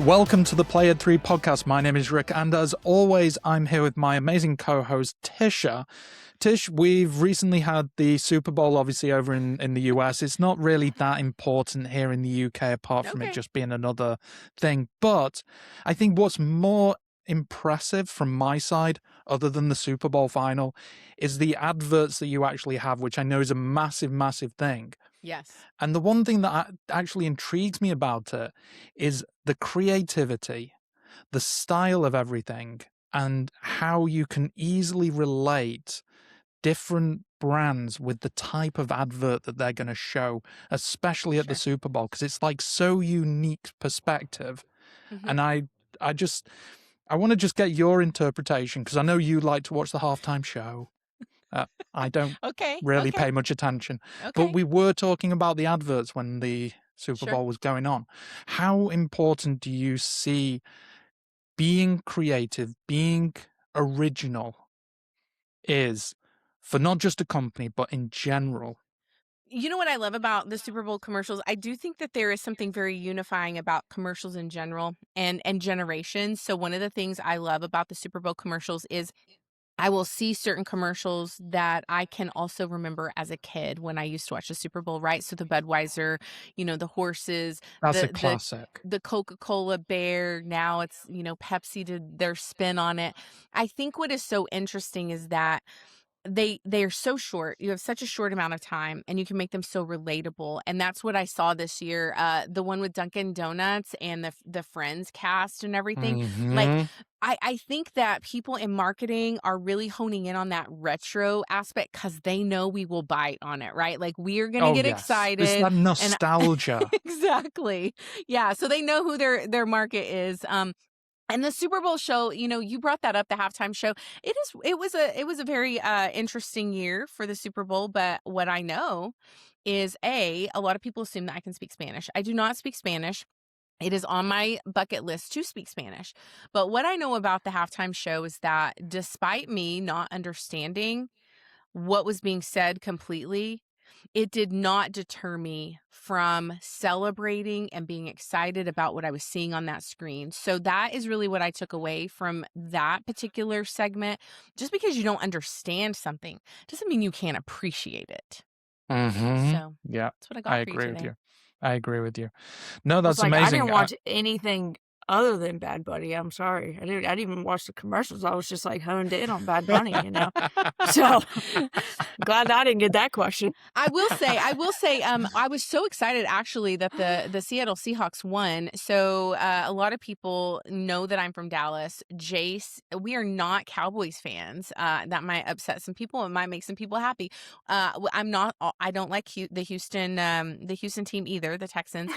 Welcome to the Ed3 Podcast. My name is Rick, and as always, I'm here with my amazing co-host, Tisha. Tish, we've recently had the Super Bowl, obviously, over in the US. It's not really that important here in the UK, apart from it just being another thing. But I think what's more impressive from my side, other than the Super Bowl final, is the adverts that you actually have, which I know is a massive, massive thing. Yes. And the one thing that actually intrigues me about it is the creativity, the style of everything, and how you can easily relate different brands with the type of advert that they're going to show, especially at the Super Bowl, because it's like so unique perspective. And I want to just get your interpretation, because I know you like to watch the halftime show. I don't really pay much attention. But we were talking about the adverts when the Super Bowl was going on. How important do you see being creative, being original is for not just a company, but in general? You know what I love about the Super Bowl commercials? I do think that there is something very unifying about commercials in general and generations. So one of the things I love about the Super Bowl commercials is I will see certain commercials that I can also remember as a kid when I used to watch the Super Bowl, right? So the Budweiser, the horses, That's a classic. The Coca-Cola bear. Now it's, Pepsi did their spin on it. I think what is so interesting is that they are so short. You have such a short amount of time and you can make them so relatable. And that's what I saw this year. The one with Dunkin' Donuts and the Friends cast and everything. Like, I think that people in marketing are really honing in on that retro aspect because they know we will bite on it, right? Like, we are going to get excited. It's that nostalgia. Exactly. Yeah. So they know who their market is. And the Super Bowl show, you brought that up, the halftime show. It was a very interesting year for the Super Bowl. But what I know is a lot of people assume that I can speak Spanish. I do not speak Spanish. It is on my bucket list to speak Spanish. But what I know about the halftime show is that despite me not understanding what was being said completely, it did not deter me from celebrating and being excited about what I was seeing on that screen. So that is really what I took away from that particular segment. Just because you don't understand something doesn't mean you can't appreciate it. So yeah, that's what I got I for agree you with today. you. I agree with you. No, that's I amazing. didn't watch anything other than Bad Bunny. I'm sorry. I didn't even watch the commercials. I was just honed in on Bad Bunny, So glad I didn't get that question. I will say, I was so excited actually that the Seattle Seahawks won. So a lot of people know that I'm from Dallas. Jace, we are not Cowboys fans. That might upset some people. It might make some people happy. I'm not. I don't like the Houston team either, the Texans.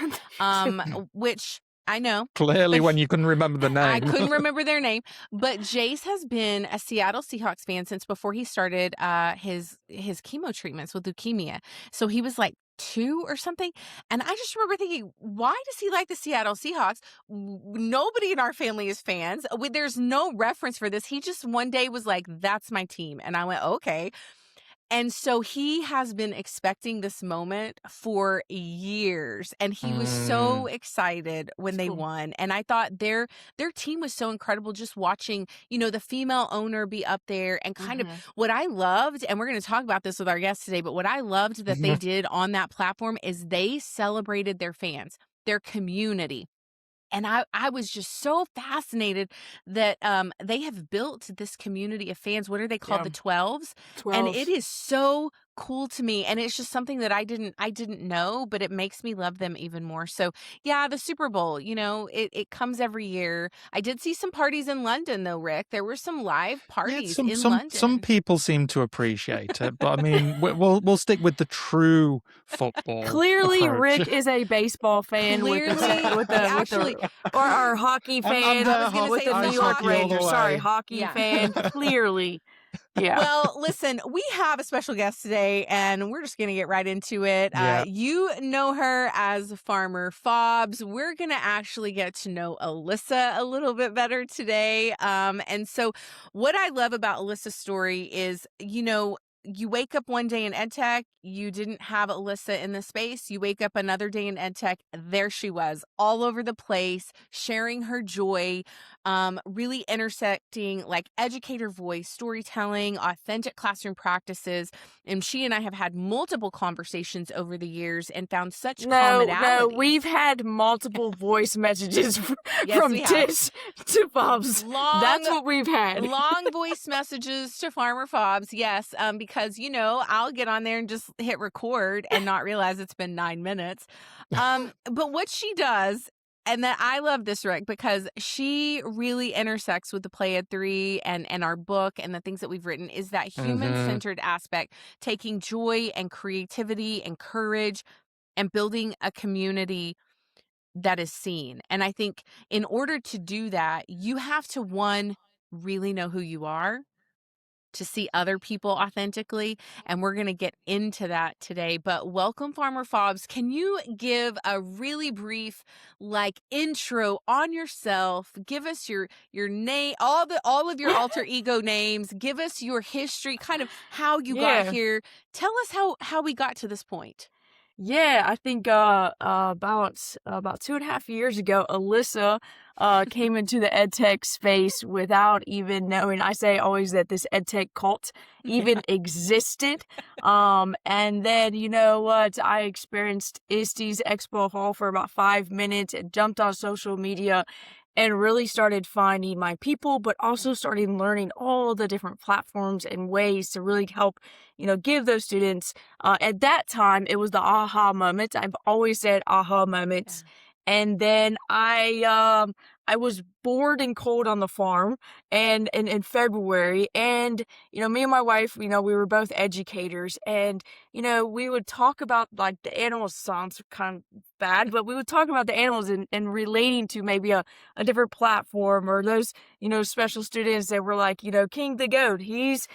Which I know. Clearly, when you couldn't remember the name. I couldn't remember their name. But Jace has been a Seattle Seahawks fan since before he started his chemo treatments with leukemia. So he was like 2 or something. And I just remember thinking, why does he like the Seattle Seahawks? Nobody in our family is fans. There's no reference for this. He just one day was like, that's my team. And I went, okay. And so he has been expecting this moment for years, and he was so excited when they won. And I thought their team was so incredible, just watching, the female owner be up there and kind of what I loved, and we're going to talk about this with our guests today, but what I loved that they did on that platform is they celebrated their fans, their community. And I was just so fascinated that they have built this community of fans. What are they called? The 12s? And it is so cool to me. And it's just something that I didn't know, but it makes me love them even more. So yeah, the Super Bowl, it comes every year. I did see some parties in London though, Rick. There were some live parties in London. Some people seem to appreciate it, but I mean, we'll stick with the true football. Clearly, approach. Rick is a baseball fan or our hockey fan. I was going to say the New York hockey all the Rangers. way. Sorry, hockey fan. Clearly. Yeah. Well, listen, we have a special guest today, and we're just going to get right into it. You know her as Farmer Faubs. We're going to actually get to know Alyssa a little bit better today. And so what I love about Alyssa's story is, you wake up one day in EdTech, you didn't have Alyssa in the space. You wake up another day in EdTech, there she was, all over the place, sharing her joy, really intersecting like educator voice, storytelling, authentic classroom practices. And she and I have had multiple conversations over the years and found such commonality. No, we've had multiple voice messages Yes, from we have. Tish to Faubs. That's what we've had. Long voice messages to Farmer Faubs, yes, because, I'll get on there and just hit record and not realize it's been 9 minutes. But what she does, and that I love this, Rick, because she really intersects with the Play Ed3 and our book and the things that we've written, is that human-centered aspect, taking joy and creativity and courage and building a community that is seen. And I think in order to do that, you have to, one, really know who you are, to see other people authentically. And we're going to get into that today. But welcome, Farmer Faubs. Can you give a really brief intro on yourself? Give us your name, all of your alter ego names. Give us your history, kind of how you got here. Tell us how we got to this point. Yeah, I think about 2.5 years ago, Alyssa came into the EdTech space without even knowing. I say always that this EdTech cult even existed. And then, you know what? I experienced ISTE's Expo Hall for about 5 minutes and jumped on social media and really started finding my people, but also started learning all the different platforms and ways to really help, give those students. At that time, it was the aha moments. I've always said aha moments. And then I was bored and cold on the farm and in February. And, me and my wife, we were both educators, and, we would talk about the animals. Sounds kind of bad, but we would talk about the animals and relating to maybe a different platform, or those, special students that were like, King the goat. He's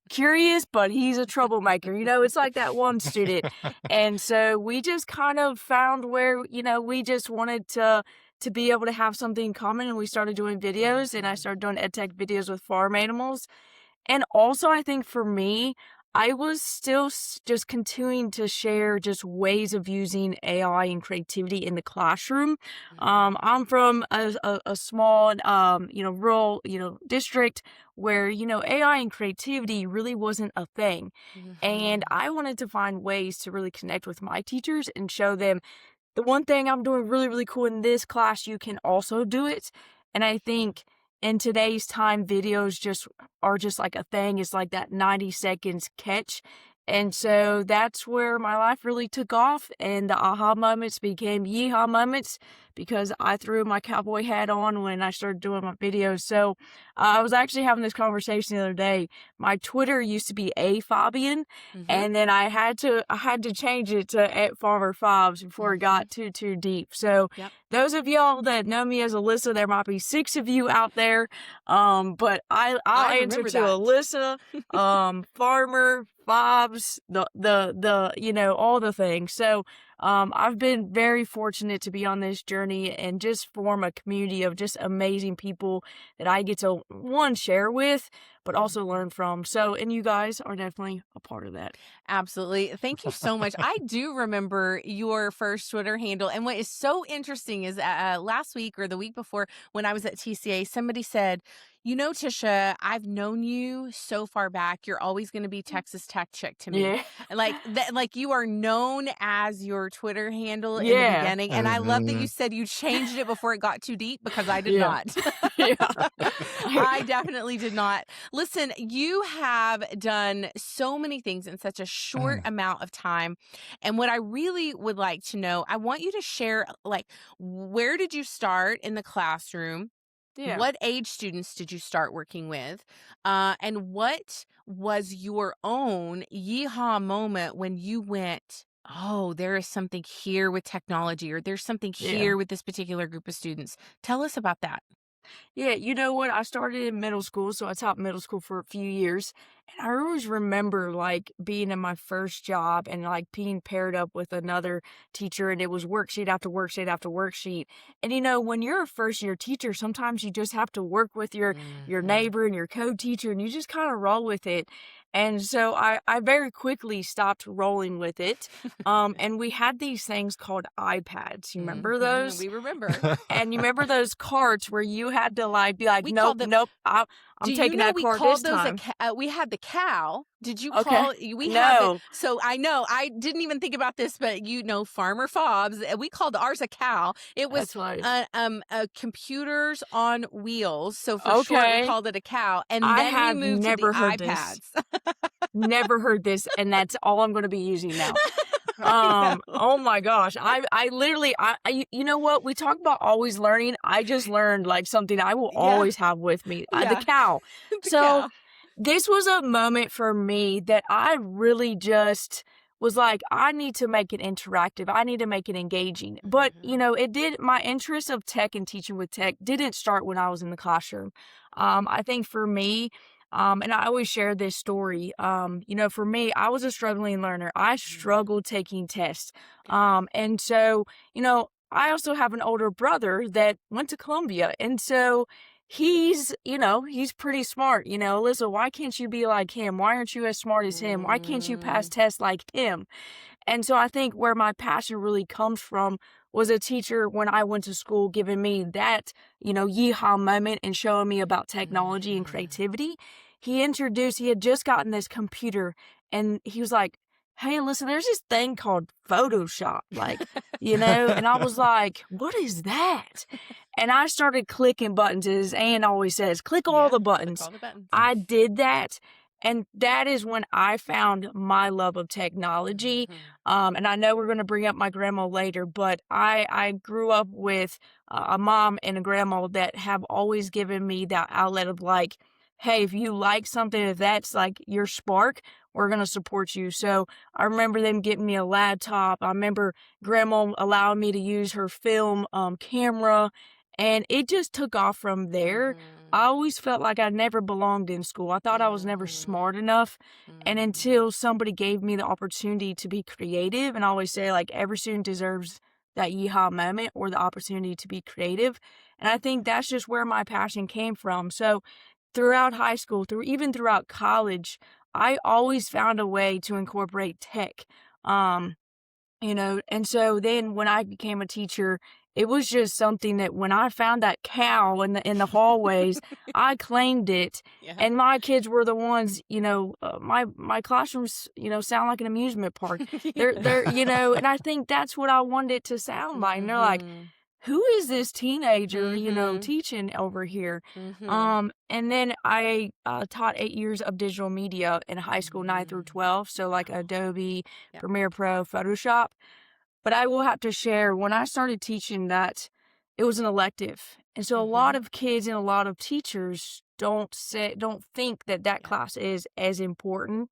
curious, but he's a troublemaker. It's like that one student. And so we just kind of found where, we just wanted to be able to have something in common, and we started doing videos, and I started doing EdTech videos with farm animals. And also, I think for me, I was still just continuing to share just ways of using AI and creativity in the classroom. I'm from a small, rural, district where, AI and creativity really wasn't a thing. And I wanted to find ways to really connect with my teachers and show them, the one thing I'm doing really, really cool in this class, you can also do it. And I think in today's time, videos are like a thing. It's like that 90 seconds catch. And so that's where my life really took off, and the aha moments became yeehaw moments because I threw my cowboy hat on when I started doing my videos. So I was actually having this conversation the other day. My Twitter used to be A Fabian, and then I had to change it to Farmer Faubs before it got too deep. So those of y'all that know me as Alyssa, there might be 6 of you out there, but I'll answer to Alyssa, Farmer, Faubs, the all the things. So I've been very fortunate to be on this journey and just form a community of just amazing people that I get to, one, share with, but also learn from. So, and you guys are definitely a part of that. Absolutely. Thank you so much. I do remember your first Twitter handle. And what is so interesting is last week or the week before, when I was at TCA, somebody said, Tisha, I've known you so far back. You're always going to be Texas Tech chick to me. Yeah. Like you are known as your Twitter handle in the beginning. And I love that you said you changed it before it got too deep, because I did not. I definitely did not. Listen, you have done so many things in such a short amount of time. And what I really would like to know, I want you to share, where did you start in the classroom? Yeah. What age students did you start working with? And what was your own yeehaw moment when you went, oh, there is something here with technology, or there's something here with this particular group of students? Tell us about that. Yeah, you know what? I started in middle school, so I taught middle school for a few years. And I always remember being in my first job and being paired up with another teacher, and it was worksheet after worksheet after worksheet. And when you're a first year teacher, sometimes you just have to work with your neighbor and your co-teacher, and you just kind of roll with it. And so I very quickly stopped rolling with it. And we had these things called iPads. You remember those? We remember. And you remember those carts where you had to be like, We nope, called them. nope, I'm Do you taking know that we cart called this those time. we had the cow. Did you Okay. call we had No. so I know I didn't even think about this, but Farmer Faubs, we called ours a cow. It was That's right. computers on wheels. So for short we Okay. called it a cow. And I then we have moved to the never heard this. iPads. Never heard this, and that's all I'm going to be using now. I know. Oh my gosh. I literally, you know what? We talk about always learning. I just learned like something I will Yeah. always have with me. The Yeah. cow. The So cow. this was a moment for me that I really just was like, I need to make it interactive. I need to make it engaging. But, my interest of tech and teaching with tech didn't start when I was in the classroom. I think for me, and I always share this story. For me, I was a struggling learner. I struggled taking tests. And so, I also have an older brother that went to Columbia. And so he's pretty smart. Alyssa, why can't you be like him? Why aren't you as smart as him? Why can't you pass tests like him? And so I think where my passion really comes from was a teacher when I went to school giving me that, yeehaw moment and showing me about technology and creativity. He had just gotten this computer and he was like, hey, Alyssa, there's this thing called Photoshop, and I was like, what is that? And I started clicking buttons, as Ann always says, click all the buttons. Click all the buttons. I did that. And that is when I found my love of technology. And I know we're going to bring up my grandma later, but I grew up with a mom and a grandma that have always given me that outlet of like, hey, if you like something, if that's like your spark, we're going to support you. So I remember them getting me a laptop. I remember grandma allowing me to use her film camera. And it just took off from there. I always felt like I never belonged in school. I thought I was never smart enough. And until somebody gave me the opportunity to be creative, and I always say, like, every student deserves that yeehaw moment or the opportunity to be creative. And I think that's just where my passion came from. So throughout high school, even throughout college, I always found a way to incorporate tech. And so then when I became a teacher, it was just something that when I found that cow in the hallways, I claimed it. Yeah. And my kids were the ones, my classrooms, sound like an amusement park. They're, and I think that's what I wanted it to sound like. And they're like, who is this teenager, teaching over here? And then I taught 8 years of digital media in high school, 9 through 12. So like Adobe, Premiere Pro, Photoshop. But I will have to share, when I started teaching that, it was an elective. And so a lot of kids and a lot of teachers don't think that class is as important.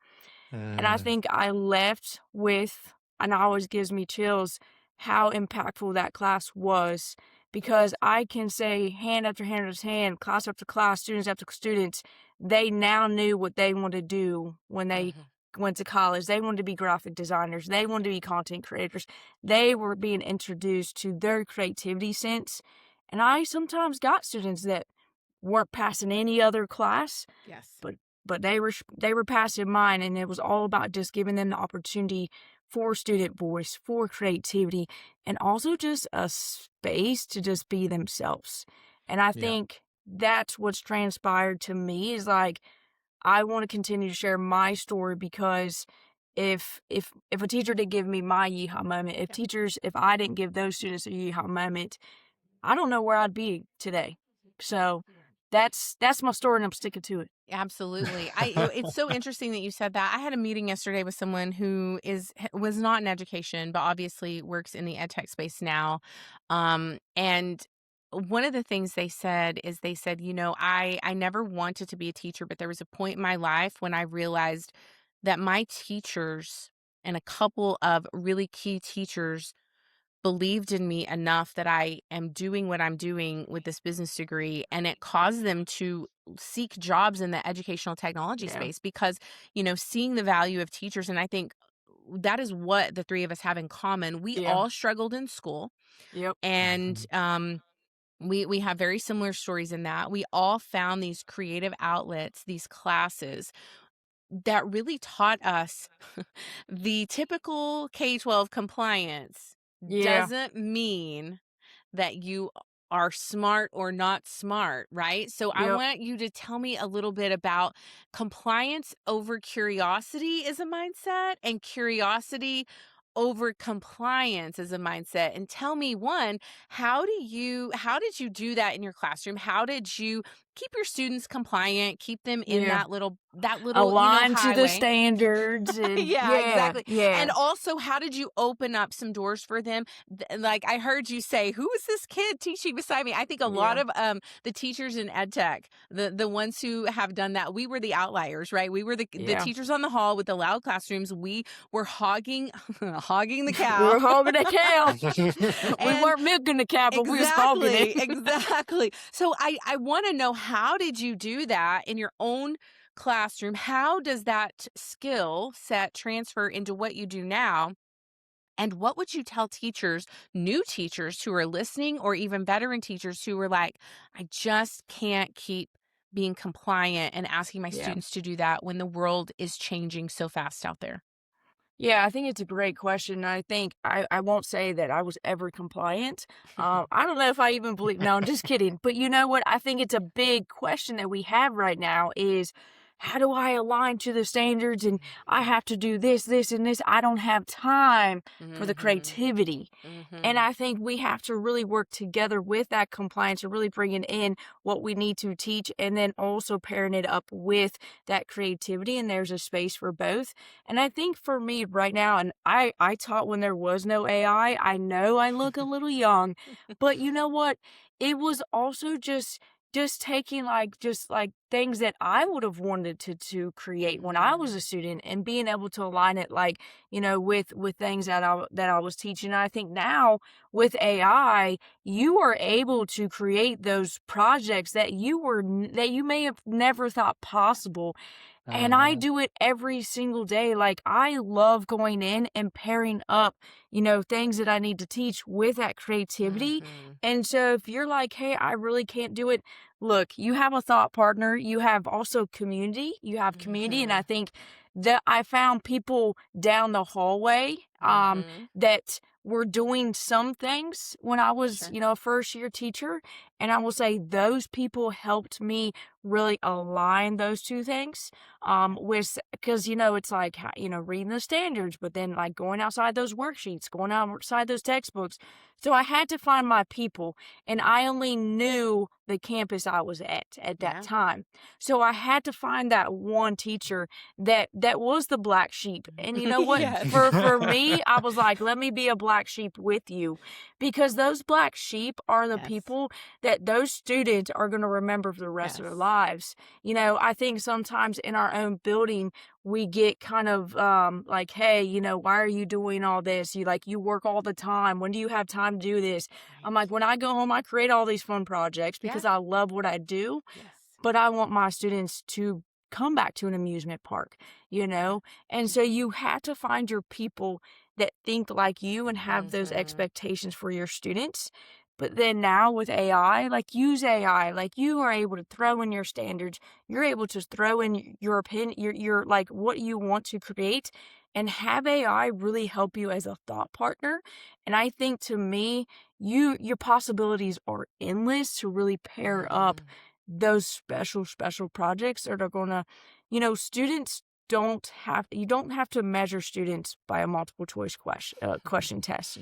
And I think I left with, and it always gives me chills, how impactful that class was, because I can say hand after hand after hand, class after class, students after students, they now knew what they wanted to do when they went to college. They wanted to be graphic designers. They wanted to be content creators. They were being introduced to their creativity sense. And I sometimes got students that weren't passing any other class. Yes. But they were passing mine, and it was all about just giving them the opportunity for student voice, for creativity, and also just a space to just be themselves. And I think that's what's transpired to me is like, I want to continue to share my story, because if a teacher did give me my yeehaw moment, if I didn't give those students a yeehaw moment, I don't know where I'd be today. So that's my story, and I'm sticking to it. Absolutely. It's so interesting that you said that. I had a meeting yesterday with someone who was not in education, but obviously works in the EdTech space now. And one of the things they said, I never wanted to be a teacher, but there was a point in my life when I realized that my teachers and a couple of really key teachers believed in me enough that I am doing what I'm doing with this business degree, and it caused them to seek jobs in the educational technology space because, seeing the value of teachers. And I think that is what the three of us have in common. We all struggled in school. Yep. And we have very similar stories in that. We all found these creative outlets, these classes that really taught us the typical K-12 compliance Yeah. doesn't mean that you are smart or not smart, right? So I Yep. want you to tell me a little bit about compliance over curiosity is a mindset and curiosity over compliance as a mindset. And tell me, one, how did you do that in your classroom? How did you keep your students compliant, keep them in Yeah. that little, Align to the highway? standards and Yeah, yeah, exactly. yeah, And also, how did you open up some doors for them? Like I heard you say, "Who is this kid teaching beside me?" I think a lot yeah, of the teachers in EdTech, the ones who have done that, we were the outliers, right? We were the yeah. teachers on the hall with the loud classrooms. We were hogging hogging the We cow. were hogging the cow. We And weren't milking the cow, but we was hogging exactly, it. exactly. So I want to know, how did you do that in your own classroom? How does that skill set transfer into what you do now? And what would you tell teachers, new teachers who are listening, or even veteran teachers who were like, I just can't keep being compliant and asking my Yeah. students to do that when the world is changing so fast out there? Yeah, I think it's a great question. I think I won't say that I was ever compliant. I don't know if I even believe. No, I'm just kidding. But you know what? I think it's a big question that we have right now is how do I align to the standards and I have to do this, this, and this. I don't have time for the Mm-hmm. creativity. And Mm-hmm. I think we have to really work together with that compliance and really bringing in what we need to teach and then also pairing it up with that creativity. And there's a space for both. And I think for me right now, and I taught when there was no AI. I know I look a little young, but you know what? It was also just taking just like things that I would have wanted to create when I was a student and being able to align it with things that I was teaching. And I think now with AI, you are able to create those projects that you may have never thought possible, and I Yeah. do it every single day. Like, I love going in and pairing up, things that I need to teach with that creativity. Mm-hmm. And so if you're like, hey, I really can't do it, look, you have a thought partner. You have also community. You have community. And Mm-hmm. I think that I found people down the hallway Mm-hmm. that were doing some things when I was, Sure. a first year teacher. And I will say those people helped me really align those two things with because it's like reading the standards, but then like going outside those worksheets, going outside those textbooks. So I had to find my people, and I only knew the campus I was at that Yeah. time. So I had to find that one teacher that was the black sheep. And you know what? Yes. For me, I was like, let me be a black sheep with you, because those black sheep are the Yes. people that those students are going to remember for the rest of their Yes. lives. I think sometimes in our own building, we get kind of like, hey, why are you doing all this? You work all the time. When do you have time to do this? I'm like, when I go home, I create all these fun projects because Yeah. I love what I do, Yes. but I want my students to come back to an amusement park. And so you have to find your people that think like you and have those Mm-hmm. expectations for your students. But then now with AI, like, use AI, like, you are able to throw in your standards. You're able to throw in your opinion, your like what you want to create, and have AI really help you as a thought partner. And I think, to me, your possibilities are endless to really pair up Mm-hmm. those special projects that are gonna, students you don't have to measure students by a multiple choice question test.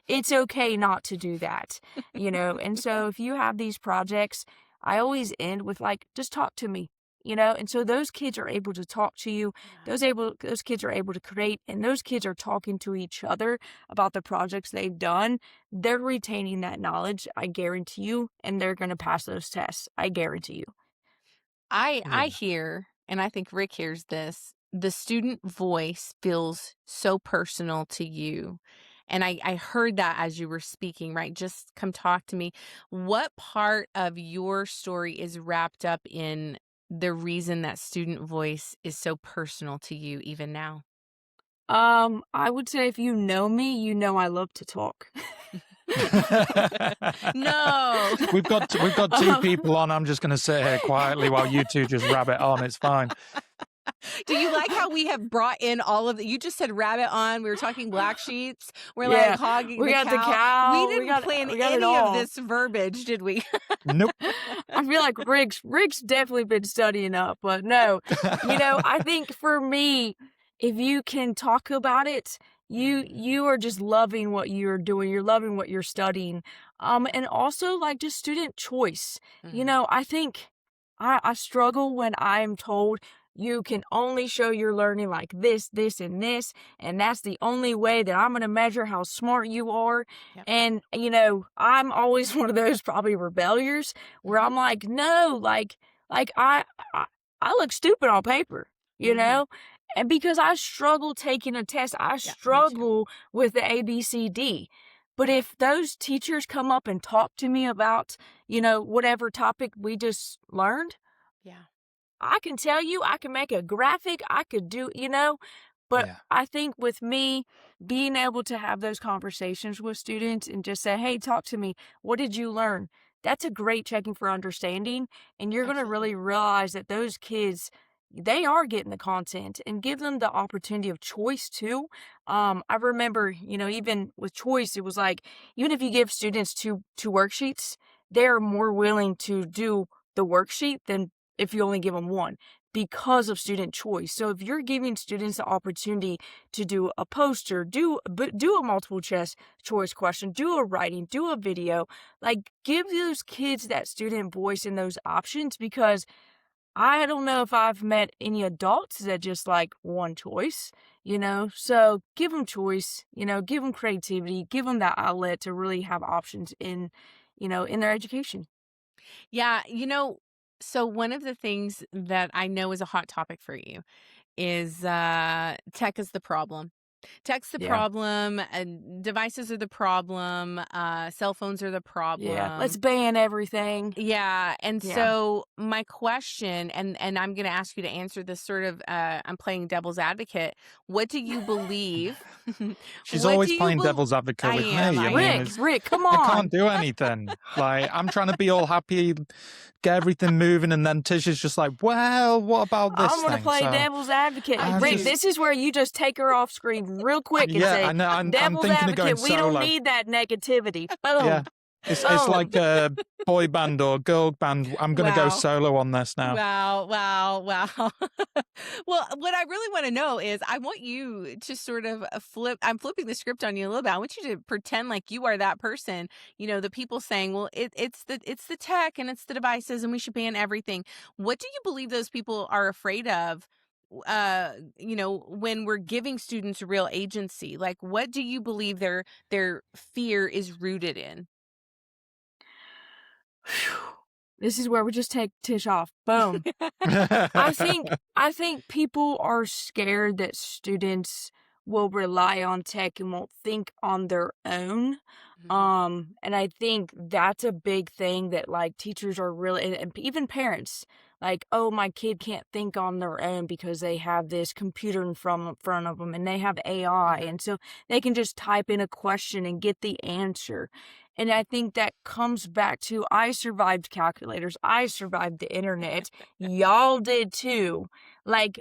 It's okay not to do that. And so if you have these projects, I always end with like, just talk to me. And so those kids are able to talk to you. Yeah. Those kids are able to create, and those kids are talking to each other about the projects they've done. They're retaining that knowledge, I guarantee you, and they're going to pass those tests, I guarantee you. I hear, and I think Rick hears this, the student voice feels so personal to you. And I heard that as you were speaking, right? Just come talk to me. What part of your story is wrapped up in the reason that student voice is so personal to you even now? I would say, if you know me, you know I love to talk. No. We've got two people on. I'm just going to sit here quietly while you two just rabbit on. It's fine. Do you like how we have brought in all of the, you just said rabbit on, we were talking black sheeps, we're like Yeah, hogging we the got the cow. cow. We didn't plan we got it any all. of this verbiage, did we? Nope. I feel like Rick's definitely been studying up, but no, I think for me, if you can talk about it, you are just loving what you're doing. You're loving what you're studying. And also like just student choice. I think I struggle when I'm told you can only show your learning like this, and this, and that's the only way that I'm going to measure how smart you are. Yep. And, I'm always one of those probably rebellious where I'm like, no, like I look stupid on paper, and because I struggle taking a test, I struggle with the ABCD. But if those teachers come up and talk to me about, whatever topic we just learned, Yeah. I can tell you, I can make a graphic, I could do, but Yeah. I think with me being able to have those conversations with students and just say, hey, talk to me. What did you learn? That's a great checking for understanding. And you're going to really realize that those kids, they are getting the content, and give them the opportunity of choice too. I remember, even with choice, it was like, even if you give students two worksheets, they're more willing to do the worksheet than if you only give them one, because of student choice. So if you're giving students the opportunity to do a poster, do a multiple choice question, do a writing, do a video, like give those kids that student voice and those options, because I don't know if I've met any adults that just like one choice, so give them choice, give them creativity, give them that outlet to really have options in their education. Yeah. So one of the things that I know is a hot topic for you is tech is the problem. Tech's the Yeah. problem, and devices are the problem, cell phones are the problem. Yeah, let's ban everything. Yeah, and Yeah. so my question, and I'm going to ask you to answer this sort of, I'm playing devil's advocate. What do you believe? She's What always do you playing bel- devil's advocate I with am, me. I I mean, am. Rick, come I on. can't do anything. Like, I'm trying to be all happy, get everything moving, and then Tisha's just like, well, what about this I'm gonna thing? play So, devil's advocate. I Rick, do. this is where you just take her off screen real quick and yeah, say, I know. I'm devil's thinking of going advocate, we don't solo. need that negativity. Boom. Yeah. It's Boom. like a boy band or girl band. I'm going to go Wow. solo on this now. Wow. Well, what I really want to know is I want you to sort of I'm flipping the script on you a little bit. I want you to pretend like you are that person, the people saying, well, it's the tech and it's the devices and we should ban everything. What do you believe those people are afraid of? When we're giving students real agency, like what do you believe their fear is rooted in? This is where we just take Tish off. Boom. I think people are scared that students will rely on tech and won't think on their own. And I think that's a big thing that like teachers are really, and even parents, like, oh, my kid can't think on their own because they have this computer in front of them and they have AI. And so they can just type in a question and get the answer. And I think that comes back to, I survived calculators. I survived the internet. Y'all did too.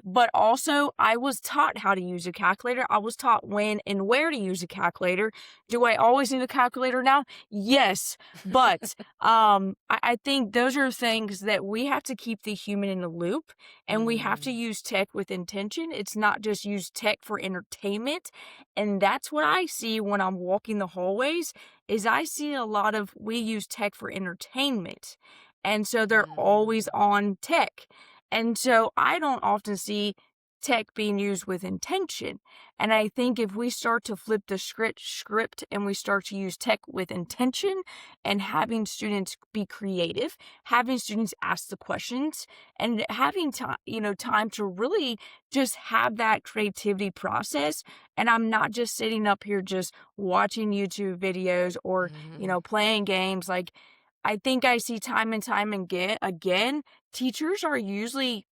But also I was taught how to use a calculator. I was taught when and where to use a calculator. Do I always need a calculator now? Yes. But I think those are things that we have to keep the human in the loop, and we have to use tech with intention. It's not just use tech for entertainment. And that's what I see when I'm walking the hallways, is I see a lot of, we use tech for entertainment. And so they're always on tech. And so I don't often see tech being used with intention. And I think if we start to flip the script and we start to use tech with intention, and having students be creative, having students ask the questions, and having time to really just have that creativity process. And I'm not just sitting up here just watching YouTube videos or, playing games. Like, I think I see time and time again, teachers are usually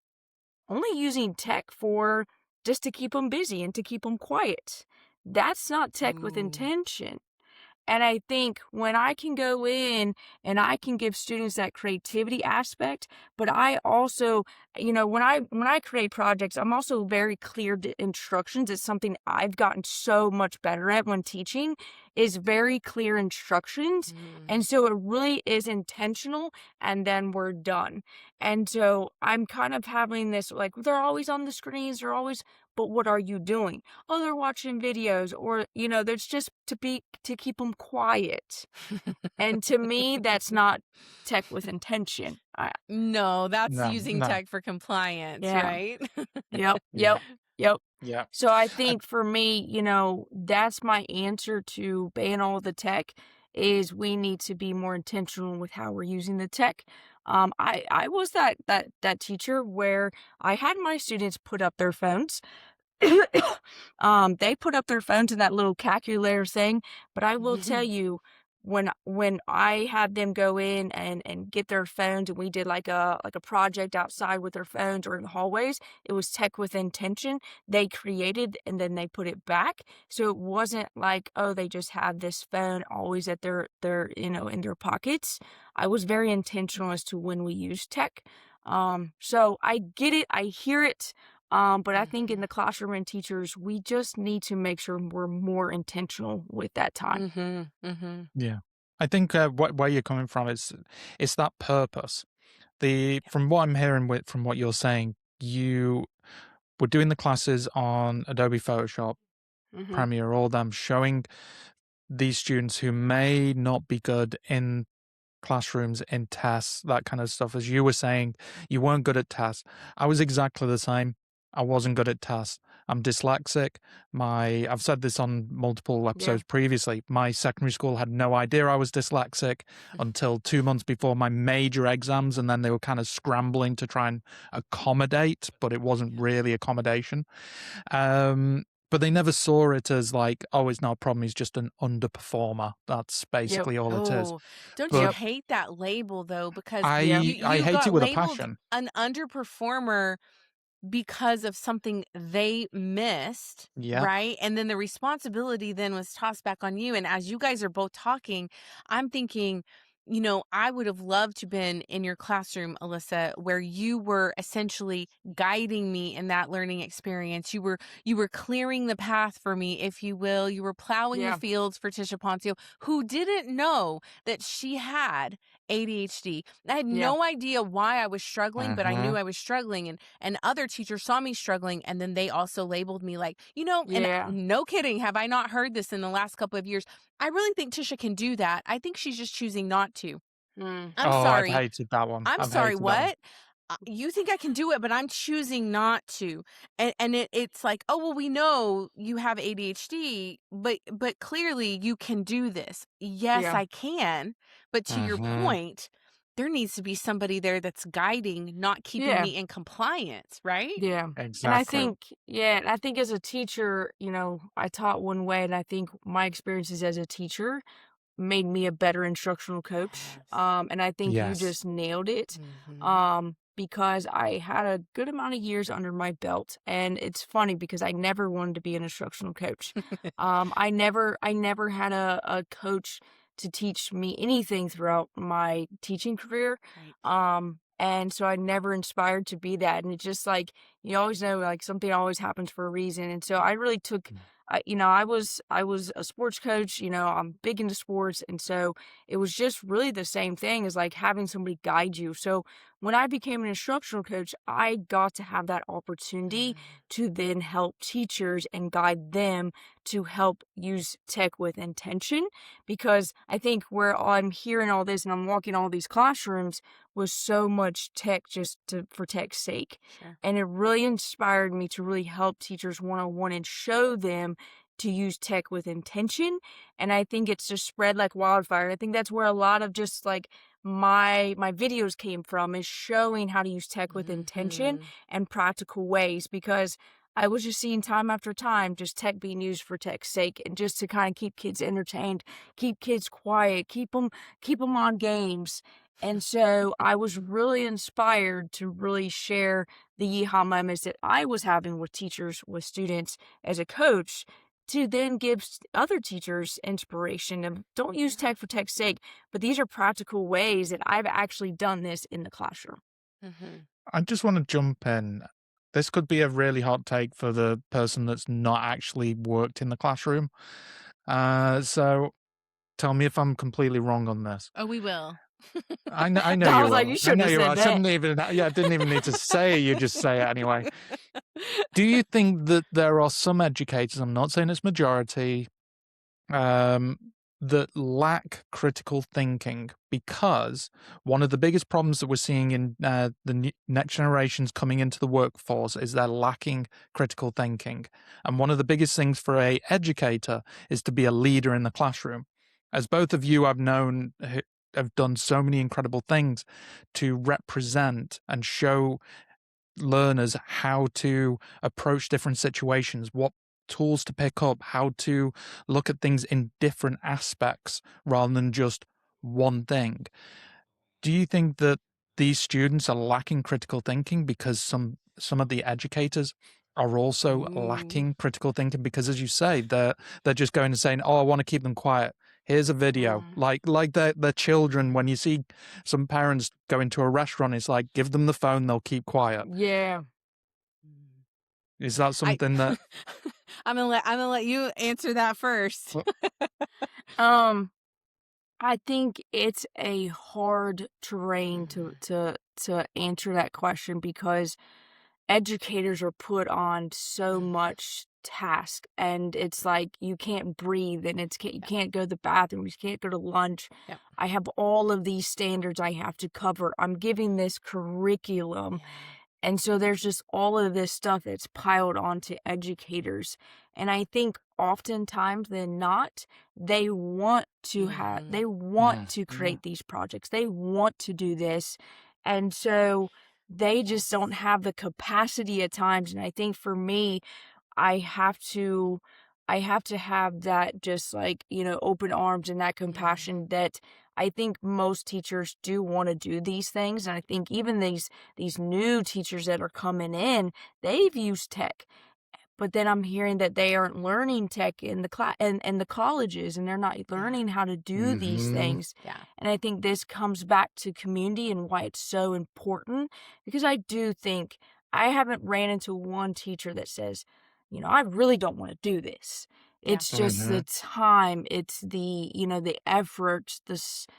only using tech for just to keep them busy and to keep them quiet. That's not tech with intention. And I think when I can go in and I can give students that creativity aspect, but I also, when I create projects, I'm also very clear to instructions. It's something I've gotten so much better at when teaching, is very clear instructions. And so it really is intentional, and then we're done. And so I'm kind of having this, like, they're always on the screens, but what are you doing? Oh, they're watching videos, or, there's just to keep them quiet. And to me, that's not tech with intention. No, that's No, using no. tech for compliance, Yeah. right? Yep. Yeah. Yeah. So I think for me, that's my answer to ban all the tech, is we need to be more intentional with how we're using the tech. I was that teacher where I had my students put up their phones. They put up their phones in that little calculator thing, but I will tell you, when I had them go in and get their phones, and we did like a project outside with their phones or in the hallways, it was tech with intention. They created and then they put it back. So it wasn't like, oh, they just had this phone always at their in their pockets. I was very intentional as to when we use tech. So I get it, I hear it. But I think in the classroom and teachers, we just need to make sure we're more intentional with that time. Yeah. I think where you're coming from is it's that purpose. From what I'm hearing from what you're saying, you were doing the classes on Adobe Photoshop, Premiere, all them, showing these students who may not be good in classrooms, in tests, that kind of stuff. As you were saying, you weren't good at tests. I was exactly the same. I wasn't good at tests. I'm dyslexic. I've said this on multiple episodes previously. My secondary school had no idea I was dyslexic until 2 months before my major exams, and then they were kind of scrambling to try and accommodate, but it wasn't really accommodation. But they never saw it as like, oh, it's not a problem. He's just an underperformer. That's basically all it is. Oh, don't But you hate that label though? Because I you hate got it with a labeled passion. an underperformer because of something they missed, Yep. right? And then the responsibility then was tossed back on you. And as you guys are both talking, I'm thinking, I would have loved to been in your classroom, Alyssa, where you were essentially guiding me in that learning experience. You were clearing the path for me, if you will. You were plowing the fields for Tisha Poncio, who didn't know that she had ADHD. I had no idea why I was struggling, but I knew I was struggling, and other teachers saw me struggling, and then they also labeled me like, and no kidding, have I not heard this in the last couple of years? I really think Tisha can do that. I think she's just choosing not to. I'm sorry. I've hated that one. I'm sorry, what? You think I can do it, but I'm choosing not to. And it's like, oh, well, we know you have ADHD, but clearly you can do this. Yes, I can. But to your point, there needs to be somebody there that's guiding, not keeping me in compliance, right? Yeah. Exactly. And I think as a teacher, I taught one way, and I think my experiences as a teacher made me a better instructional coach. And I think you just nailed it. Because I had a good amount of years under my belt, and it's funny because I never wanted to be an instructional coach. I never had a coach to teach me anything throughout my teaching career. And so I never inspired to be that. And it's just like, you always know, like, something always happens for a reason. And so I really took, I was a sports coach, I'm big into sports. And so it was just really the same thing as like having somebody guide you. So when I became an instructional coach, I got to have that opportunity to then help teachers and guide them to help use tech with intention. Because I think where I'm hearing all this and I'm walking all these classrooms was so much tech for tech's sake. And it really inspired me to really help teachers one-on-one and show them to use tech with intention. And I think it's just spread like wildfire. I think that's where a lot of just like my videos came from, is showing how to use tech with intention and practical ways, because I was just seeing time after time just tech being used for tech's sake, and just to kind of keep kids entertained, keep kids quiet, keep them on games. And so I was really inspired to really share the yeehaw moments that I was having with teachers, with students as a coach, to then give other teachers inspiration of don't use tech for tech's sake, but these are practical ways that I've actually done this in the classroom. Mm-hmm. I just want to jump in. This could be a really hot take for the person that's not actually worked in the classroom. So tell me if I'm completely wrong on this. Oh, we will. I know I you was like, will. you I shouldn't know have you will. I said shouldn't that. even. Yeah, I didn't even need to say it. You just say it anyway. Do you think that there are some educators, I'm not saying it's majority, that lack critical thinking? Because one of the biggest problems that we're seeing in the next generations coming into the workforce is they're lacking critical thinking. And one of the biggest things for a educator is to be a leader in the classroom. As both of you I've known have done so many incredible things to represent and show learners how to approach different situations, what tools to pick up, how to look at things in different aspects rather than just one thing. Do you think that these students are lacking critical thinking because some of the educators are also lacking critical thinking? Because as you say, they're just going and saying, "Oh, I want to keep them quiet. Here's a video." Like the children, when you see some parents go into a restaurant, it's like, give them the phone, they'll keep quiet. Yeah. Is that something that I'm gonna let you answer that first. I think it's a hard terrain to answer that question because educators are put on so much task, and it's like you can't breathe, and you can't go to the bathroom, you can't go to lunch. Yep. I have all of these standards I have to cover. I'm giving this curriculum. And so there's just all of this stuff that's piled onto educators. And I think oftentimes than not, they want to create these projects. They want to do this. And so they just don't have the capacity at times. And I think for me, I have to have that just like, open arms and that compassion that I think most teachers do want to do these things. And I think even these new teachers that are coming in, they've used tech. But then I'm hearing that they aren't learning tech in the class and the colleges, and they're not learning how to do these things. Yeah. And I think this comes back to community and why it's so important, because I do think I haven't ran into one teacher that says, I really don't want to do this. Yeah. It's just the time, it's the, the effort, just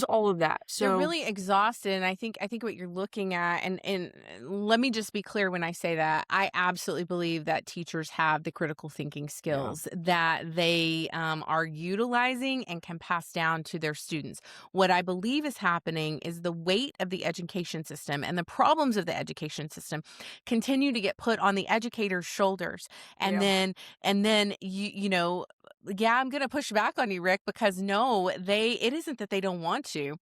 all of that. So they're really exhausted, and I think what you're looking at, and let me just be clear when I say that, I absolutely believe that teachers have the critical thinking skills that they are utilizing and can pass down to their students. What I believe is happening is the weight of the education system and the problems of the education system continue to get put on the educator's shoulders, and then you know. Yeah, I'm going to push back on you, Rick, because it isn't that they don't want to.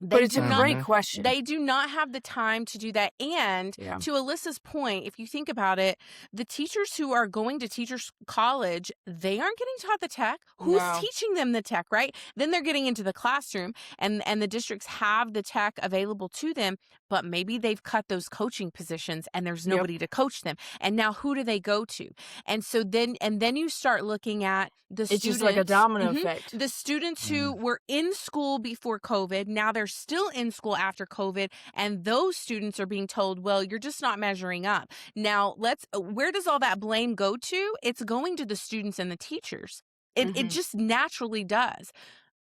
But it's a great question. They do not have the time to do that. And to Alyssa's point, if you think about it, the teachers who are going to teachers college, they aren't getting taught the tech. Who's teaching them the tech, right? Then they're getting into the classroom, and the districts have the tech available to them, but maybe they've cut those coaching positions and there's nobody to coach them. And now who do they go to? And so then you start looking at the students. It's just like a domino effect. The students who were in school before COVID, now they're still in school after COVID, and those students are being told, well, you're just not measuring up. Now, where does all that blame go to? It's going to the students and the teachers. It just naturally does.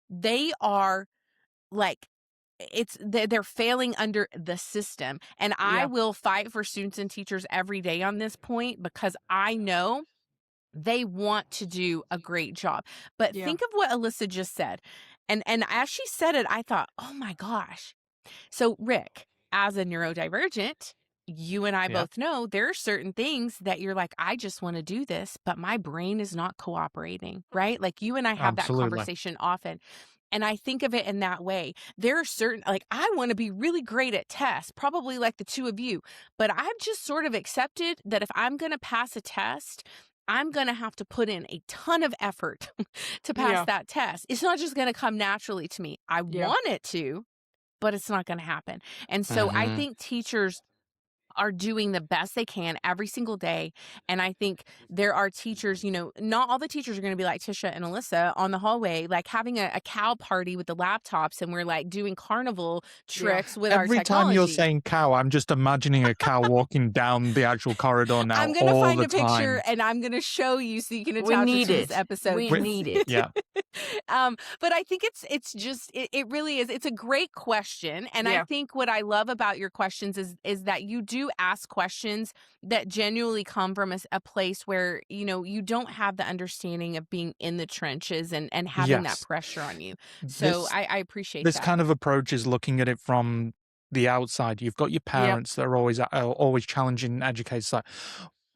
They are like, they're failing under the system. And I will fight for students and teachers every day on this point, because I know they want to do a great job. But think of what Alyssa just said. And as she said it, I thought, oh my gosh. So Rick, as a neurodivergent, you and I both know there are certain things that you're like, I just want to do this, but my brain is not cooperating, right? Like you and I have that conversation often. And I think of it in that way. There are certain, like, I want to be really great at tests, probably like the two of you, but I've just sort of accepted that if I'm going to pass a test, I'm going to have to put in a ton of effort to pass that test. It's not just going to come naturally to me. I want it to, but it's not going to happen. And so I think teachers are doing the best they can every single day. And I think there are teachers, not all the teachers are going to be like Tisha and Alyssa on the hallway, like having a cow party with the laptops, and we're like doing carnival tricks with our Every time you're technology. saying cow, I'm just imagining a cow walking down the actual corridor now I'm going to all find the a picture time. and I'm going to show you so you can We attach it need to it. this episode. We need it. Yeah. But I think it's just it really is. It's a great question, and I think what I love about your questions is that you do ask questions that genuinely come from a place where you don't have the understanding of being in the trenches and having that Yes. pressure on you. So This I appreciate this that. kind of approach is looking at it from the outside. You've got your parents that are always challenging educators, like,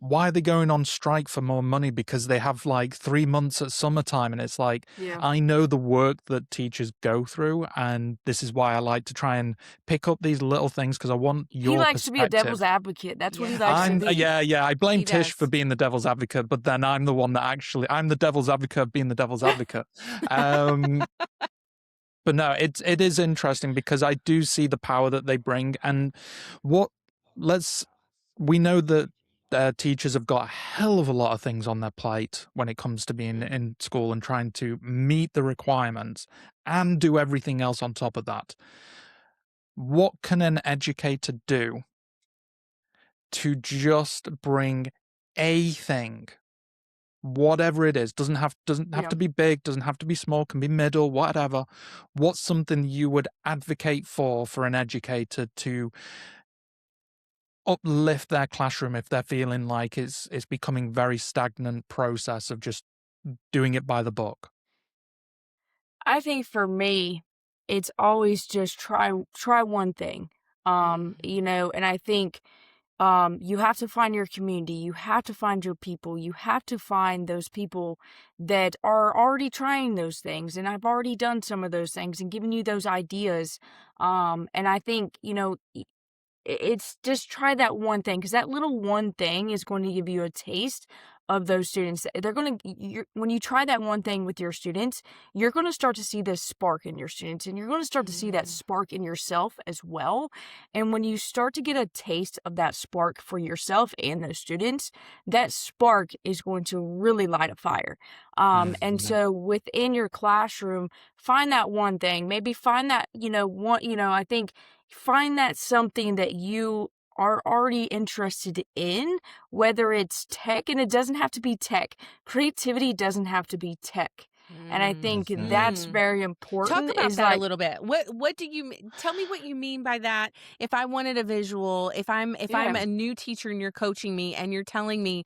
why are they going on strike for more money? Because they have like 3 months at summertime. And it's like, I know the work that teachers go through, and this is why I like to try and pick up these little things, because I want your He likes to be a perspective. devil's advocate. That's what he likes to be. Yeah. I blame He Tish does. for being the devil's advocate, but then I'm the one that I'm the devil's advocate of being the devil's advocate. But no, it is interesting because I do see the power that they bring, and we know that teachers have got a hell of a lot of things on their plate when it comes to being in school and trying to meet the requirements and do everything else on top of that. What can an educator do to just bring a thing, whatever it is? Doesn't have to be big, doesn't have to be small, can be middle, whatever. What's something you would advocate for an educator to uplift their classroom if they're feeling like it's becoming very stagnant process of just doing it by the book? I think for me, it's always just try one thing. And I think you have to find your community, you have to find your people, you have to find those people that are already trying those things and I've already done some of those things and given you those ideas. And I think, it's just try that one thing, because that little one thing is going to give you a taste of those students. When you try that one thing with your students, you're going to start to see this spark in your students, and you're going to start to see that spark in yourself as well. And when you start to get a taste of that spark for yourself and those students, that spark is going to really light a fire. And so within your classroom, find that one thing, maybe find that, I think find that something that you are already interested in, whether it's tech, and it doesn't have to be tech. Creativity doesn't have to be tech. And I think that's very important. Talk about that a little bit. What do you tell me what you mean by that? If I wanted a visual, if I'm a new teacher and you're coaching me and you're telling me,